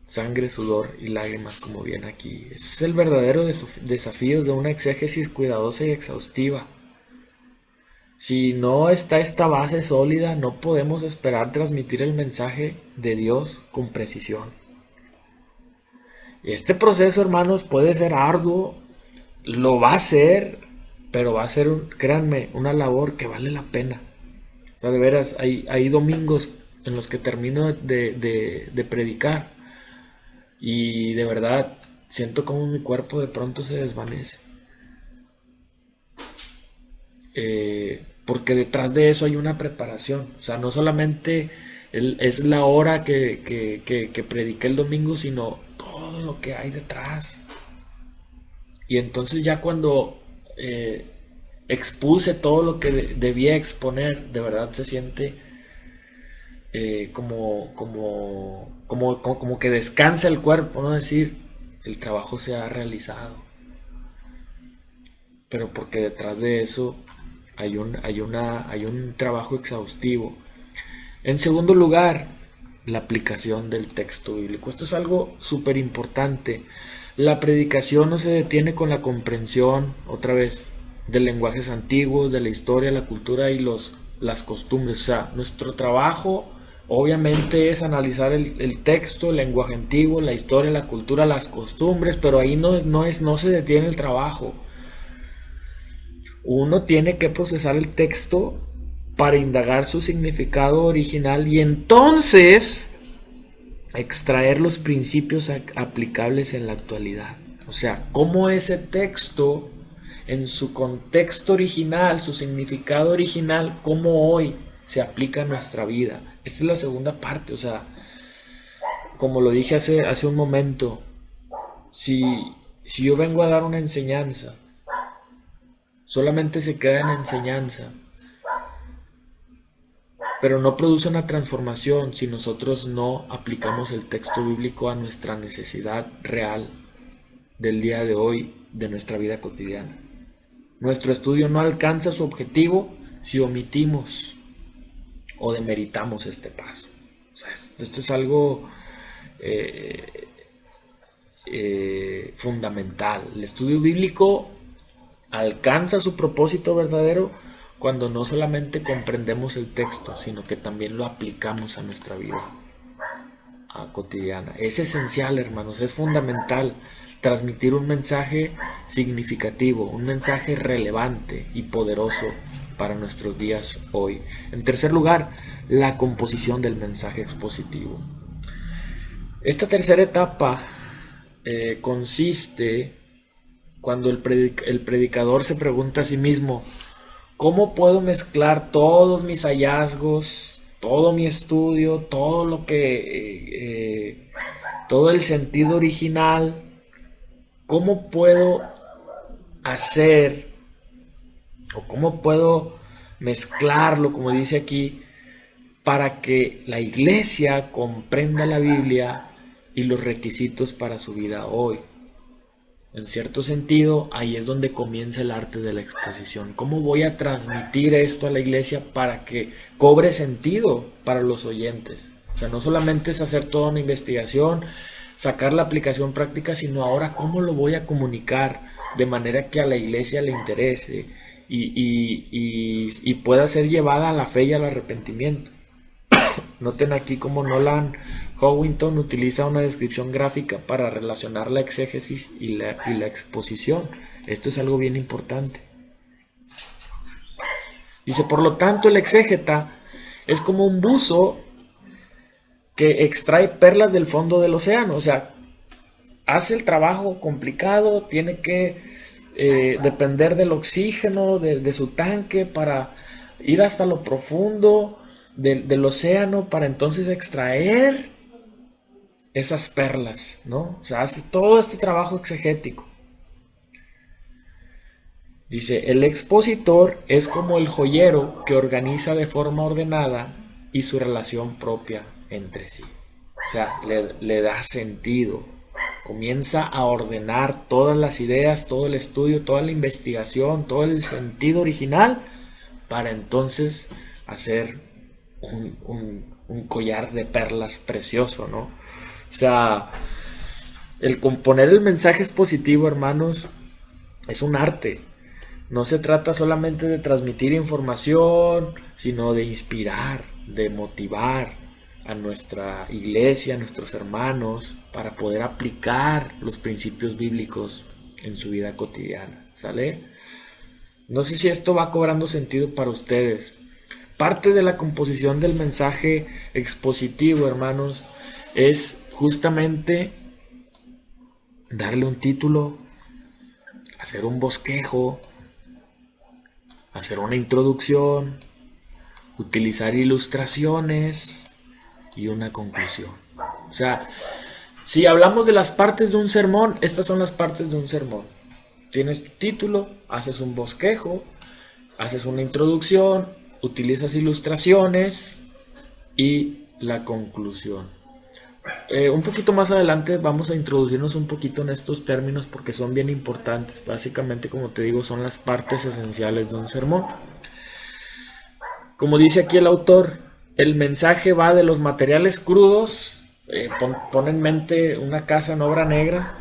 sangre, sudor y lágrimas, como viene aquí. Ese es el verdadero desafío de una exégesis cuidadosa y exhaustiva. Si no está esta base sólida, no podemos esperar transmitir el mensaje de Dios con precisión. Este proceso, hermanos, puede ser arduo, lo va a ser, pero va a ser, créanme, una labor que vale la pena. O sea, de veras, hay domingos en los que termino de predicar y de verdad siento como mi cuerpo de pronto se desvanece. Porque detrás de eso hay una preparación. O sea, no solamente es la hora que prediqué el domingo, sino todo lo que hay detrás. Y entonces ya cuando expuse todo lo que debía exponer, de verdad se siente como que descansa el cuerpo, ¿no? Decir, el trabajo se ha realizado. Pero porque detrás de eso hay un trabajo exhaustivo. En segundo lugar, la aplicación del texto bíblico. Esto es algo súper importante. La predicación no se detiene con la comprensión, otra vez, de lenguajes antiguos, de la historia, la cultura y las costumbres. O sea, nuestro trabajo obviamente es analizar el texto, el lenguaje antiguo, la historia, la cultura, las costumbres, pero ahí no se detiene el trabajo. Uno tiene que procesar el texto para indagar su significado original y entonces extraer los principios aplicables en la actualidad. O sea, cómo ese texto en su contexto original, su significado original, cómo hoy se aplica a nuestra vida. Esta es la segunda parte. O sea, como lo dije hace un momento, si yo vengo a dar una enseñanza, solamente se queda en enseñanza, pero no produce una transformación si nosotros no aplicamos el texto bíblico a nuestra necesidad real del día de hoy, de nuestra vida cotidiana. Nuestro estudio no alcanza su objetivo si omitimos o demeritamos este paso. O sea, esto es algo fundamental. El estudio bíblico alcanza su propósito verdadero cuando no solamente comprendemos el texto, sino que también lo aplicamos a nuestra vida cotidiana. Es esencial, hermanos, es fundamental transmitir un mensaje significativo, un mensaje relevante y poderoso para nuestros días hoy. En tercer lugar, la composición del mensaje expositivo. Esta tercera etapa consiste cuando el predicador se pregunta a sí mismo: ¿cómo puedo mezclar todos mis hallazgos, todo mi estudio, todo el sentido original? ¿Cómo puedo hacer o cómo puedo mezclarlo, como dice aquí, para que la iglesia comprenda la Biblia y los requisitos para su vida hoy? En cierto sentido, ahí es donde comienza el arte de la exposición. ¿Cómo voy a transmitir esto a la iglesia para que cobre sentido para los oyentes? O sea, no solamente es hacer toda una investigación, sacar la aplicación práctica, sino ahora cómo lo voy a comunicar de manera que a la iglesia le interese y pueda ser llevada a la fe y al arrepentimiento. Noten aquí cómo Nolan Howington utiliza una descripción gráfica para relacionar la exégesis y la exposición. Esto es algo bien importante. Dice: por lo tanto, el exégeta es como un buzo que extrae perlas del fondo del océano. O sea, hace el trabajo complicado, tiene que depender del oxígeno de su tanque para ir hasta lo profundo del océano, para entonces extraer esas perlas, ¿no? O sea, hace todo este trabajo exegético. Dice: el expositor es como el joyero que organiza de forma ordenada y su relación propia entre sí. O sea, le da sentido. Comienza a ordenar todas las ideas, todo el estudio, toda la investigación, todo el sentido original, para entonces hacer un collar de perlas precioso, ¿no? O sea, el componer el mensaje expositivo, hermanos, es un arte. No se trata solamente de transmitir información, sino de inspirar, de motivar a nuestra iglesia, a nuestros hermanos, para poder aplicar los principios bíblicos en su vida cotidiana. ¿Sale? No sé si esto va cobrando sentido para ustedes. Parte de la composición del mensaje expositivo, hermanos, es justamente darle un título, hacer un bosquejo, hacer una introducción, utilizar ilustraciones y una conclusión. O sea, si hablamos de las partes de un sermón, estas son las partes de un sermón. Tienes tu título, haces un bosquejo, haces una introducción, utilizas ilustraciones y la conclusión. Un poquito más adelante vamos a introducirnos un poquito en estos términos porque son bien importantes. Básicamente, como te digo, son las partes esenciales de un sermón. Como dice aquí el autor, El mensaje va de los materiales crudos, pon en mente una casa en obra negra,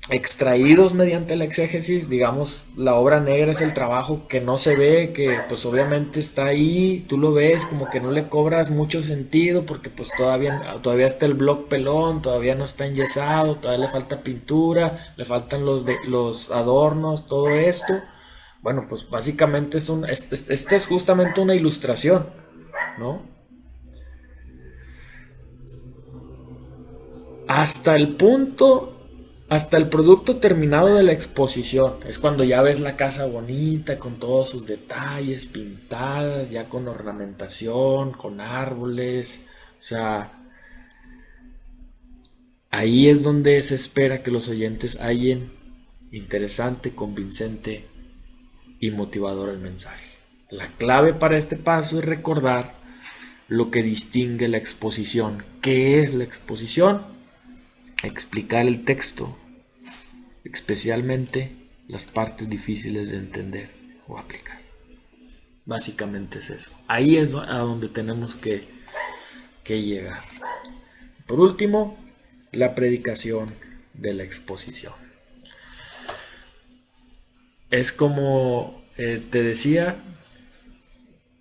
extraídos mediante la exégesis. Digamos, la obra negra es el trabajo que no se ve, que pues obviamente está ahí, tú lo ves, como que no le cobras mucho sentido porque pues todavía está el bloc pelón, todavía no está enyesado, todavía le falta pintura, le faltan los adornos, todo esto. Bueno, pues básicamente esta es justamente una ilustración, ¿no? Hasta el punto, hasta el producto terminado de la exposición. Es cuando ya ves la casa bonita, con todos sus detalles, pintadas, ya con ornamentación, con árboles. O sea, ahí es donde se espera que los oyentes hallen interesante, convincente y motivador el mensaje. La clave para este paso es recordar lo que distingue la exposición. ¿Qué es la exposición? Explicar el texto, especialmente las partes difíciles de entender o aplicar. Básicamente es eso. Ahí es a donde tenemos que llegar. Por último, la predicación de la exposición. Es como te decía,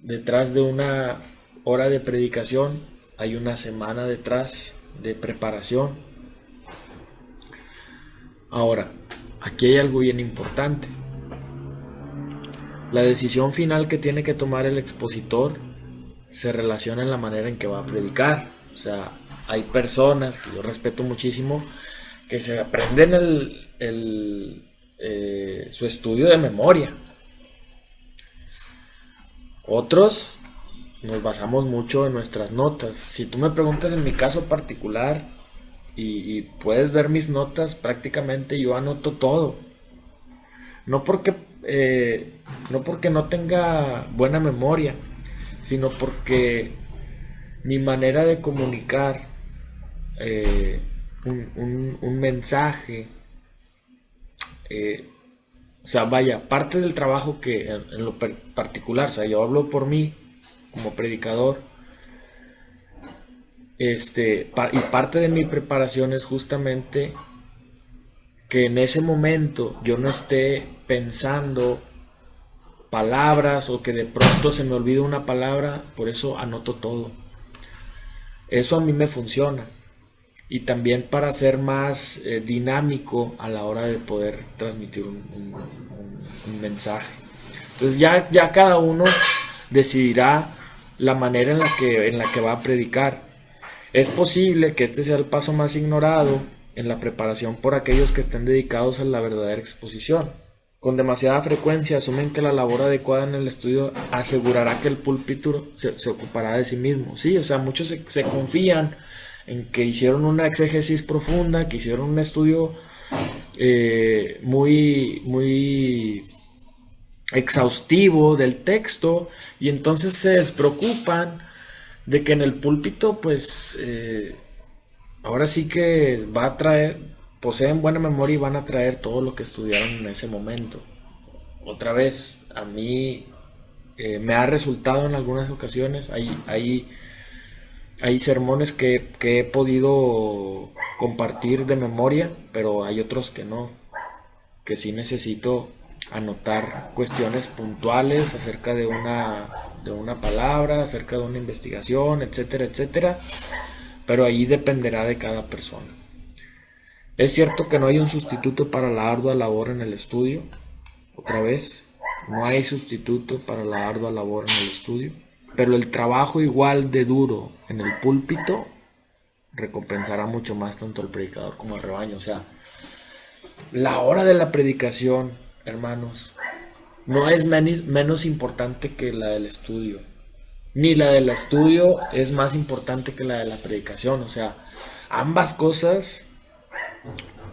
detrás de una hora de predicación hay una semana detrás de preparación. Ahora, aquí hay algo bien importante. La decisión final que tiene que tomar el expositor se relaciona en la manera en que va a predicar. O sea, hay personas que yo respeto muchísimo que se aprenden su estudio de memoria. Otros nos basamos mucho en nuestras notas. Si tú me preguntas en mi caso particular y puedes ver mis notas, prácticamente yo anoto todo. No porque no tenga buena memoria, sino porque mi manera de comunicar un mensaje, o sea, vaya, parte del trabajo que en lo particular, o sea, yo hablo por mí como predicador, y parte de mi preparación es justamente que en ese momento yo no esté pensando palabras o que de pronto se me olvide una palabra, por eso anoto todo. Eso a mí me funciona. Y también para ser más dinámico a la hora de poder transmitir un mensaje. Entonces ya cada uno decidirá la manera en la que va a predicar. Es posible que este sea el paso más ignorado en la preparación por aquellos que estén dedicados a la verdadera exposición. Con demasiada frecuencia asumen que la labor adecuada en el estudio asegurará que el púlpito se ocupará de sí mismo. Sí, o sea, muchos se confían en que hicieron una exégesis profunda, que hicieron un estudio muy exhaustivo del texto, y entonces se despreocupan de que en el púlpito, pues, ahora sí que va a traer, poseen buena memoria y van a traer todo lo que estudiaron en ese momento. Otra vez, a mí me ha resultado en algunas ocasiones, hay sermones que he podido compartir de memoria, pero hay otros que no, que sí necesito anotar cuestiones puntuales acerca de una palabra, acerca de una investigación, etcétera, etcétera, pero ahí dependerá de cada persona. Es cierto que no hay un sustituto para la ardua labor en el estudio. Otra vez, no hay sustituto para la ardua labor en el estudio, pero el trabajo igual de duro en el púlpito recompensará mucho más tanto al predicador como al rebaño. O sea, la hora de la predicación, hermanos, no es menos importante que la del estudio, ni la del estudio es más importante que la de la predicación. O sea, ambas cosas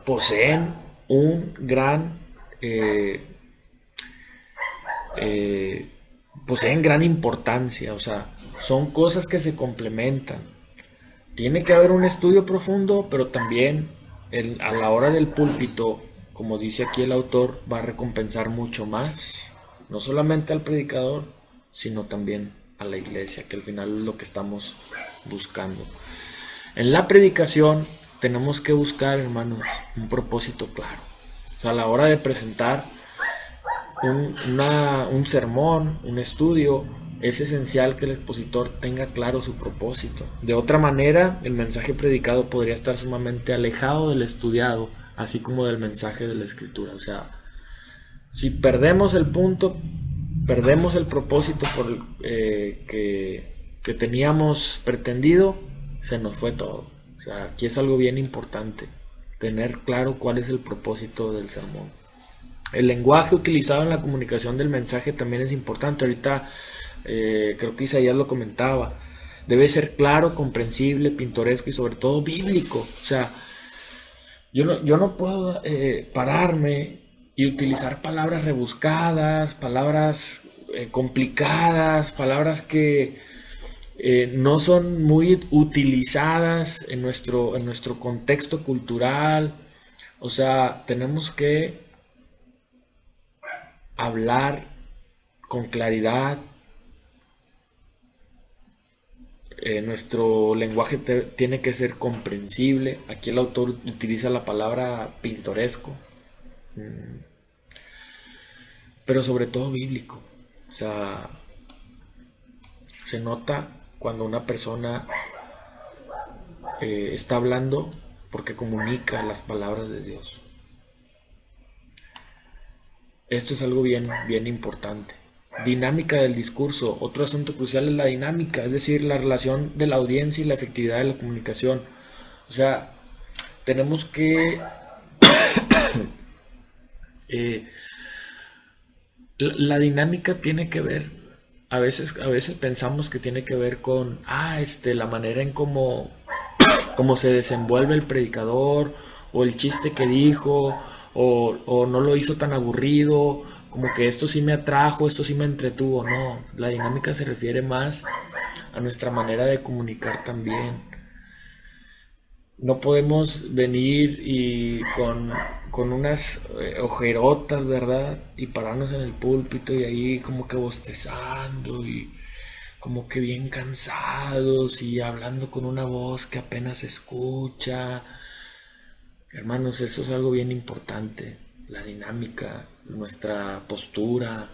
poseen un gran poseen gran importancia. O sea, son cosas que se complementan. Tiene que haber un estudio profundo, pero también a la hora del púlpito, como dice aquí el autor, va a recompensar mucho más, no solamente al predicador, sino también a la iglesia, que al final es lo que estamos buscando. En la predicación tenemos que buscar, hermanos, un propósito claro. O sea, a la hora de presentar un sermón, un estudio, es esencial que el expositor tenga claro su propósito. De otra manera, el mensaje predicado podría estar sumamente alejado del estudiado, así como del mensaje de la escritura. O sea, si perdemos el punto, perdemos el propósito que teníamos pretendido, se nos fue todo. O sea, aquí es algo bien importante, tener claro cuál es el propósito del sermón. El lenguaje utilizado en la comunicación del mensaje también es importante. Ahorita creo que Isaías lo comentaba. Debe ser claro, comprensible, pintoresco y sobre todo bíblico. O sea, yo no puedo pararme y utilizar palabras rebuscadas, palabras complicadas, palabras que no son muy utilizadas en nuestro contexto cultural. O sea, tenemos que hablar con claridad. Nuestro lenguaje tiene que ser comprensible. Aquí el autor utiliza la palabra pintoresco, pero sobre todo bíblico. O sea, se nota cuando una persona está hablando porque comunica las palabras de Dios. Esto es algo bien importante. Dinámica del discurso. Otro asunto crucial es la dinámica, es decir, la relación de la audiencia y la efectividad de la comunicación. O sea, tenemos que la dinámica tiene que ver, a veces pensamos que tiene que ver con la manera en cómo se desenvuelve el predicador, o el chiste que dijo, o no lo hizo tan aburrido, como que esto sí me atrajo, esto sí me entretuvo. No, la dinámica se refiere más a nuestra manera de comunicar también. No podemos venir y con unas ojerotas, ¿verdad? Y pararnos en el púlpito y ahí como que bostezando y como que bien cansados y hablando con una voz que apenas se escucha. Hermanos, eso es algo bien importante. La dinámica, nuestra postura,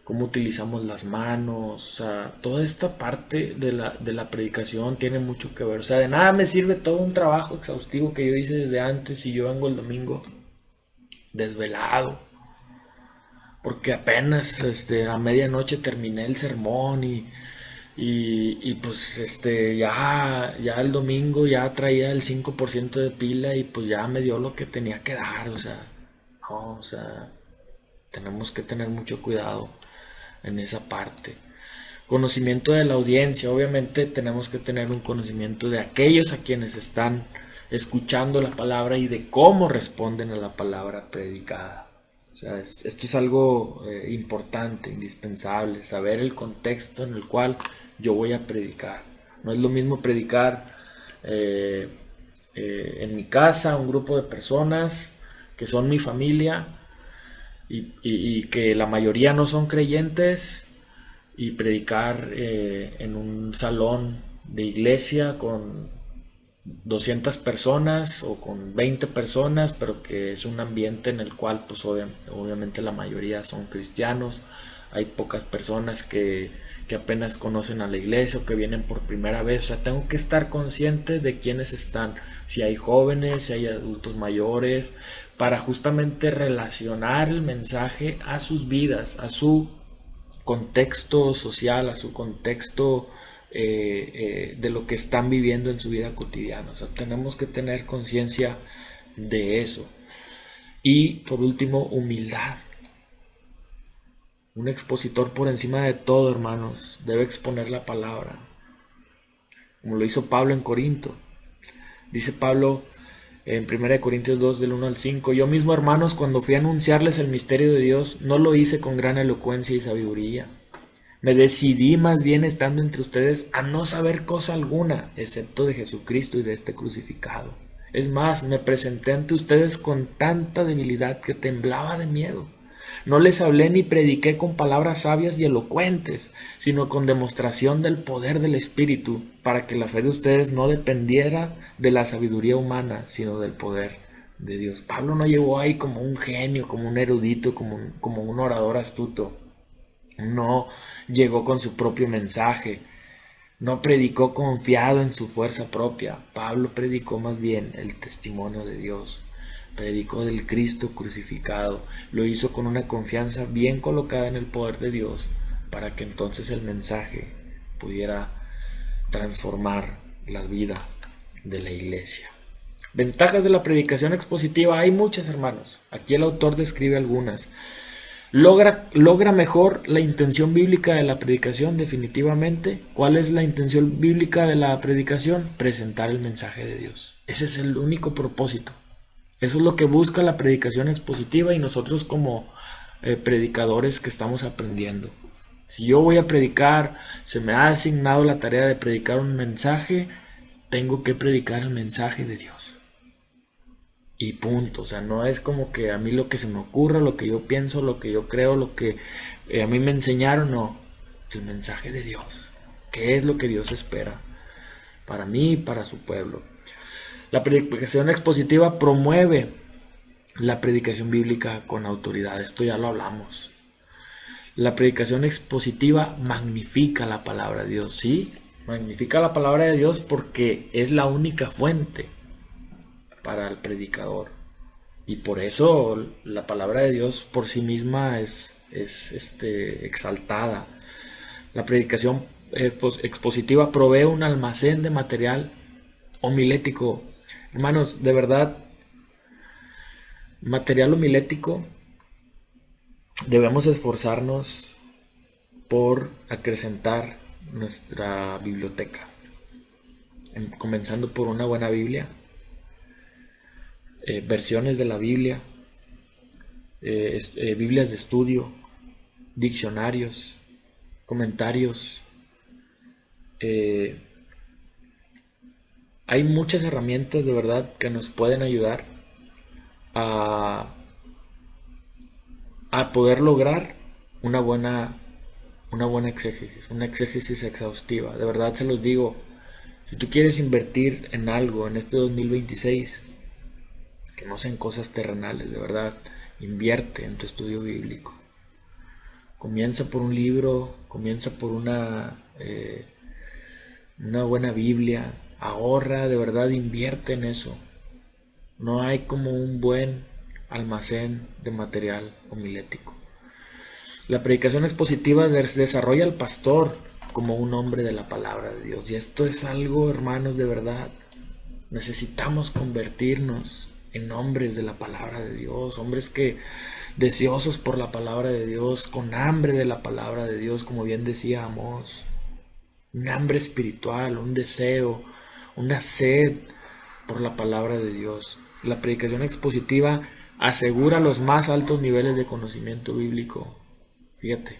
cómo utilizamos las manos. O sea, toda esta parte de la predicación tiene mucho que ver. O sea, de nada me sirve todo un trabajo exhaustivo que yo hice desde antes y yo vengo el domingo desvelado, porque apenas a medianoche terminé el sermón y pues ya el domingo ya traía el 5% de pila y pues ya me dio lo que tenía que dar. O sea, no, o sea, tenemos que tener mucho cuidado en esa parte. Conocimiento de la audiencia. Obviamente tenemos que tener un conocimiento de aquellos a quienes están escuchando la palabra y de cómo responden a la palabra predicada. O sea, esto es algo importante, indispensable, saber el contexto en el cual yo voy a predicar. No es lo mismo predicar en mi casa, un grupo de personas que son mi familia y que la mayoría no son creyentes, y predicar en un salón de iglesia con 200 personas o con 20 personas, pero que es un ambiente en el cual pues obviamente la mayoría son cristianos. Hay pocas personas que apenas conocen a la iglesia o que vienen por primera vez. O sea, tengo que estar consciente de quiénes están, si hay jóvenes, si hay adultos mayores, para justamente relacionar el mensaje a sus vidas, a su contexto social, a su contexto de lo que están viviendo en su vida cotidiana. O sea, tenemos que tener conciencia de eso. Y por último, humildad. Un expositor, por encima de todo, hermanos, debe exponer la palabra, como lo hizo Pablo en Corinto. Dice Pablo en 1 Corintios 2 del 1 al 5: yo mismo, hermanos, cuando fui a anunciarles el misterio de Dios, no lo hice con gran elocuencia y sabiduría. Me decidí más bien, estando entre ustedes, a no saber cosa alguna, excepto de Jesucristo y de este crucificado. Es más, me presenté ante ustedes con tanta debilidad que temblaba de miedo. No les hablé ni prediqué con palabras sabias y elocuentes, sino con demostración del poder del Espíritu, para que la fe de ustedes no dependiera de la sabiduría humana, sino del poder de Dios. Pablo no llegó ahí como un genio, como un erudito, como un orador astuto. No llegó con su propio mensaje. No predicó confiado en su fuerza propia. Pablo predicó más bien el testimonio de Dios. Predicó del Cristo crucificado. Lo hizo con una confianza bien colocada en el poder de Dios, para que entonces el mensaje pudiera transformar la vida de la iglesia. Ventajas de la predicación expositiva hay muchas, hermanos. Aquí el autor describe algunas. Logra mejor la intención bíblica de la predicación, definitivamente. ¿Cuál es la intención bíblica de la predicación? Presentar el mensaje de Dios. Ese es el único propósito. Eso es lo que busca la predicación expositiva, y nosotros como predicadores que estamos aprendiendo. Si yo voy a predicar, se me ha asignado la tarea de predicar un mensaje, tengo que predicar el mensaje de Dios. Y punto. O sea, no es como que a mí lo que se me ocurra, lo que yo pienso, lo que yo creo, lo que a mí me enseñaron. No, el mensaje de Dios. ¿Qué es lo que Dios espera para mí y para su pueblo? La predicación expositiva promueve la predicación bíblica con autoridad. Esto ya lo hablamos. La predicación expositiva magnifica la palabra de Dios. Sí, magnifica la palabra de Dios porque es la única fuente para el predicador, y por eso la palabra de Dios por sí misma es exaltada. La predicación expositiva provee un almacén de material homilético. Hermanos, de verdad, material homilético, debemos esforzarnos por acrecentar nuestra biblioteca, comenzando por una buena Biblia, versiones de la Biblia, Biblias de estudio, diccionarios, comentarios. Hay muchas herramientas de verdad que nos pueden ayudar a poder lograr una buena exégesis, una exégesis exhaustiva. De verdad se los digo, si tú quieres invertir en algo en este 2026, que no sean cosas terrenales, de verdad, invierte en tu estudio bíblico. Comienza por un libro, comienza por una buena Biblia, ahorra, de verdad, invierte en eso. No hay como un buen almacén de material homilético. La predicación expositiva desarrolla al pastor como un hombre de la palabra de Dios. Y esto es algo, hermanos, de verdad. Necesitamos convertirnos en hombres de la palabra de Dios, hombres que deseosos por la palabra de Dios, con hambre de la palabra de Dios, como bien decía Amós. Un hambre espiritual, un deseo, una sed por la palabra de Dios. La predicación expositiva asegura los más altos niveles de conocimiento bíblico. Fíjate,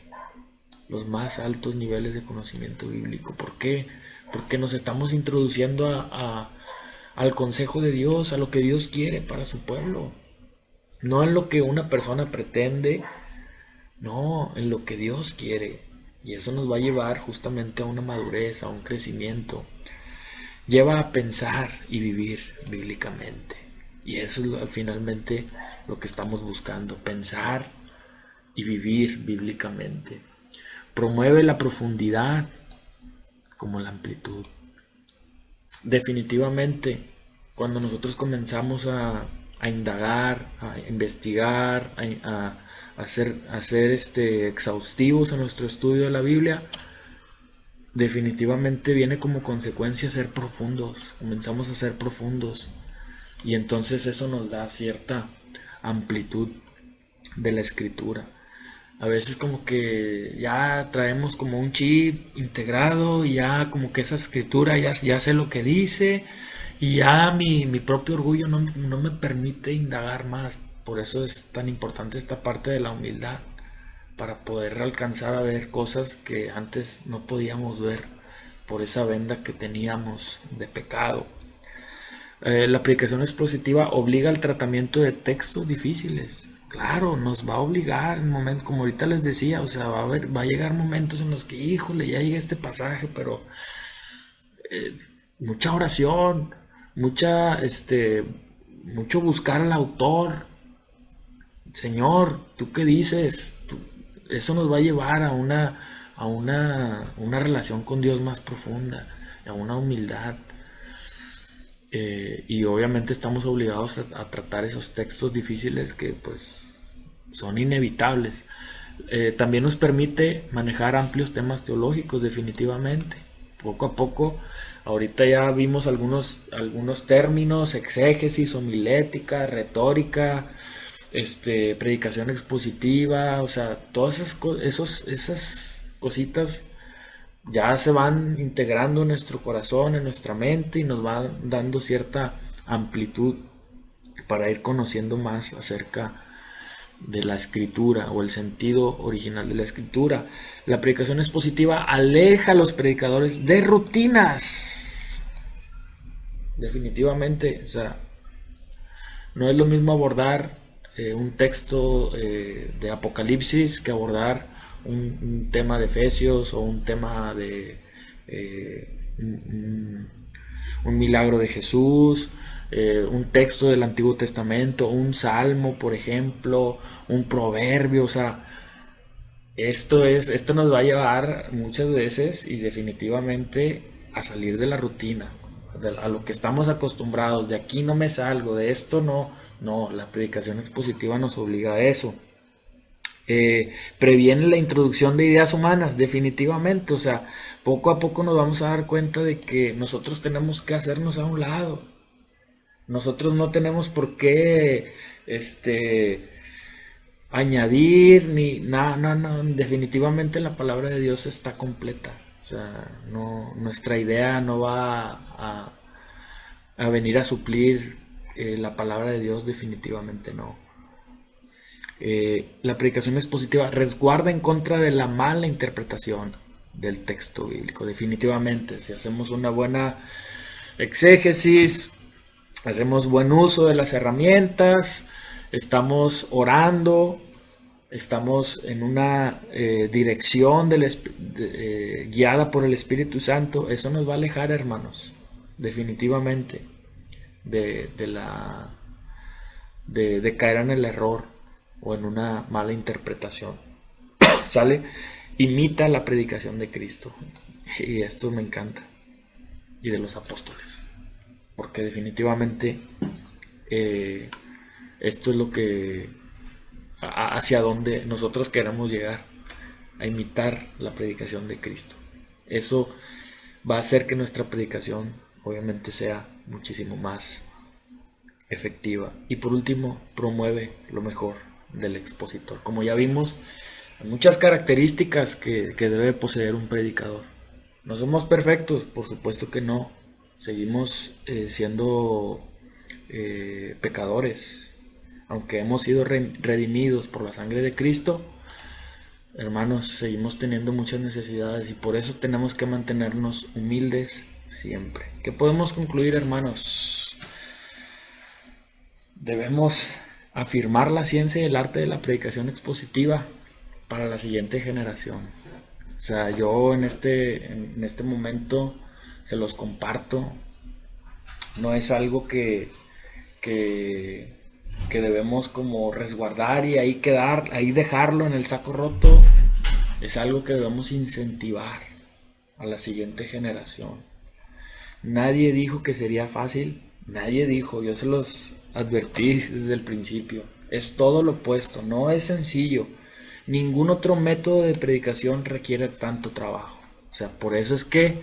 los más altos niveles de conocimiento bíblico. ¿Por qué? Porque nos estamos introduciendo al consejo de Dios, a lo que Dios quiere para su pueblo. No en lo que una persona pretende, no, en lo que Dios quiere. Y eso nos va a llevar justamente a una madurez, a un crecimiento. Lleva a pensar y vivir bíblicamente. Y eso es finalmente lo que estamos buscando, pensar y vivir bíblicamente. Promueve la profundidad como la amplitud. Definitivamente, cuando nosotros comenzamos a indagar, a investigar, a ser exhaustivos en nuestro estudio de la Biblia, definitivamente viene como consecuencia ser profundos. Comenzamos a ser profundos, y entonces eso nos da cierta amplitud de la escritura. A veces como que ya traemos como un chip integrado, y ya como que esa escritura ya sé lo que dice, y ya mi propio orgullo no me permite indagar más. Por eso es tan importante esta parte de la humildad, para poder alcanzar a ver cosas que antes no podíamos ver por esa venda que teníamos de pecado. La predicación expositiva obliga al tratamiento de textos difíciles. Claro, nos va a obligar en momentos, como ahorita les decía, o sea, va a llegar momentos en los que, híjole, ya llegué a este pasaje, pero mucha oración, mucho buscar al autor. Señor, ¿tú qué dices? Eso nos va a llevar a una relación con Dios más profunda, a una humildad. Y obviamente estamos obligados a tratar esos textos difíciles que pues son inevitables. También nos permite manejar amplios temas teológicos definitivamente. Poco a poco, ahorita ya vimos algunos términos: exégesis, homilética, retórica, predicación expositiva, o sea, todas esas cositas ya se van integrando en nuestro corazón, en nuestra mente, y nos va dando cierta amplitud para ir conociendo más acerca de la escritura o el sentido original de la escritura. La predicación expositiva aleja a los predicadores de rutinas. Definitivamente, o sea, no es lo mismo abordar un texto de Apocalipsis que abordar un tema de Efesios o un tema de un milagro de Jesús, un texto del Antiguo Testamento, un salmo, por ejemplo, un proverbio. O sea, esto nos va a llevar muchas veces y definitivamente a salir de la rutina, a lo que estamos acostumbrados. De aquí no me salgo, de esto no, la predicación expositiva nos obliga a eso. Previene la introducción de ideas humanas, definitivamente. O sea, poco a poco nos vamos a dar cuenta de que nosotros tenemos que hacernos a un lado. Nosotros no tenemos por qué añadir ni nada, no, definitivamente la palabra de Dios está completa. O sea, no, nuestra idea no va a venir a suplir la palabra de Dios, definitivamente no. La predicación expositiva resguarda en contra de la mala interpretación del texto bíblico, definitivamente. Si hacemos una buena exégesis, hacemos buen uso de las herramientas, estamos orando, estamos en una dirección guiada por el Espíritu Santo, eso nos va a alejar, hermanos, definitivamente, de caer en el error o en una mala interpretación. ¿Sale? Imita la predicación de Cristo. Y esto me encanta. Y de los apóstoles. Porque definitivamente esto es lo que hacia donde nosotros queremos llegar, a imitar la predicación de Cristo. Eso va a hacer que nuestra predicación obviamente sea muchísimo más efectiva. Y por último, promueve lo mejor del expositor. Como ya vimos, hay muchas características que debe poseer un predicador. No somos perfectos, por supuesto que no. Seguimos siendo pecadores. Aunque hemos sido redimidos por la sangre de Cristo, hermanos, seguimos teniendo muchas necesidades y por eso tenemos que mantenernos humildes siempre. ¿Qué podemos concluir, hermanos? Debemos afirmar la ciencia y el arte de la predicación expositiva para la siguiente generación. O sea, yo en este momento se los comparto. No es algo que debemos como resguardar y ahí dejarlo en el saco roto. Es algo que debemos incentivar a la siguiente generación. Nadie dijo que sería fácil, nadie dijo, yo se los advertí desde el principio. Es todo lo opuesto, no es sencillo. Ningún otro método de predicación requiere tanto trabajo. O sea, por eso es que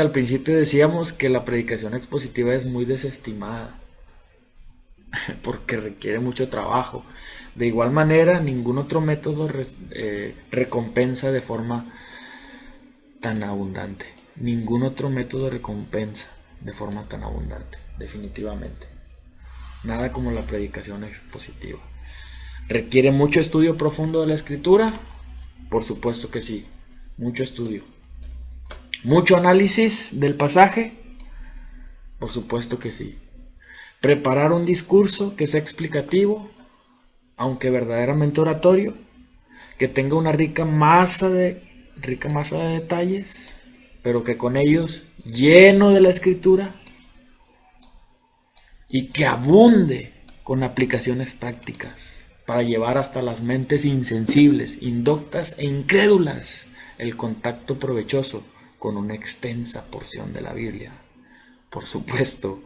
al principio decíamos que la predicación expositiva es muy desestimada. Porque requiere mucho trabajo. De igual manera, ningún otro método recompensa de forma tan abundante. Ningún otro método recompensa de forma tan abundante, definitivamente. Nada como la predicación expositiva. ¿Requiere mucho estudio profundo de la escritura? Por supuesto que sí, mucho estudio. ¿Mucho análisis del pasaje? Por supuesto que sí. Preparar un discurso que sea explicativo, aunque verdaderamente oratorio, que tenga una rica masa de detalles, pero que con ellos, lleno de la escritura, y que abunde con aplicaciones prácticas para llevar hasta las mentes insensibles, indoctas e incrédulas el contacto provechoso con una extensa porción de la Biblia. Por supuesto,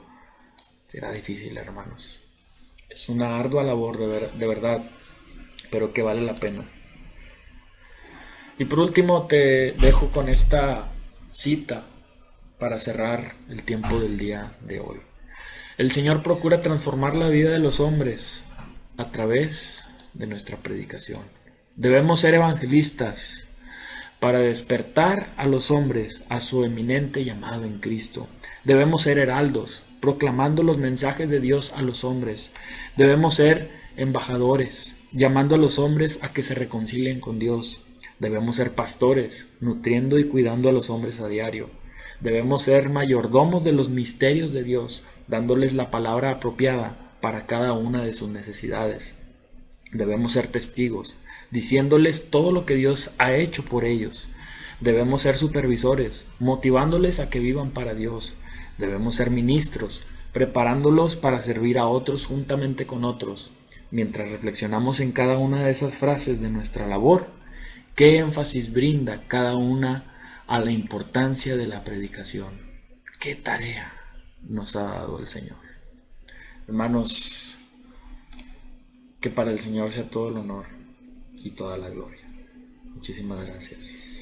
será difícil, hermanos. Es una ardua labor de verdad, pero que vale la pena. Y por último te dejo con esta cita para cerrar el tiempo del día de hoy. El Señor procura transformar la vida de los hombres a través de nuestra predicación. Debemos ser evangelistas para despertar a los hombres a su eminente llamado en Cristo. Debemos ser heraldos, proclamando los mensajes de Dios a los hombres. Debemos ser embajadores, llamando a los hombres a que se reconcilien con Dios. Debemos ser pastores, nutriendo y cuidando a los hombres a diario. Debemos ser mayordomos de los misterios de Dios, dándoles la palabra apropiada para cada una de sus necesidades. Debemos ser testigos, diciéndoles todo lo que Dios ha hecho por ellos. Debemos ser supervisores, motivándoles a que vivan para Dios. Debemos ser ministros, preparándolos para servir a otros juntamente con otros. Mientras reflexionamos en cada una de esas frases de nuestra labor, ¿qué énfasis brinda cada una a la importancia de la predicación? ¿Qué tarea nos ha dado el Señor? Hermanos, que para el Señor sea todo el honor y toda la gloria. Muchísimas gracias.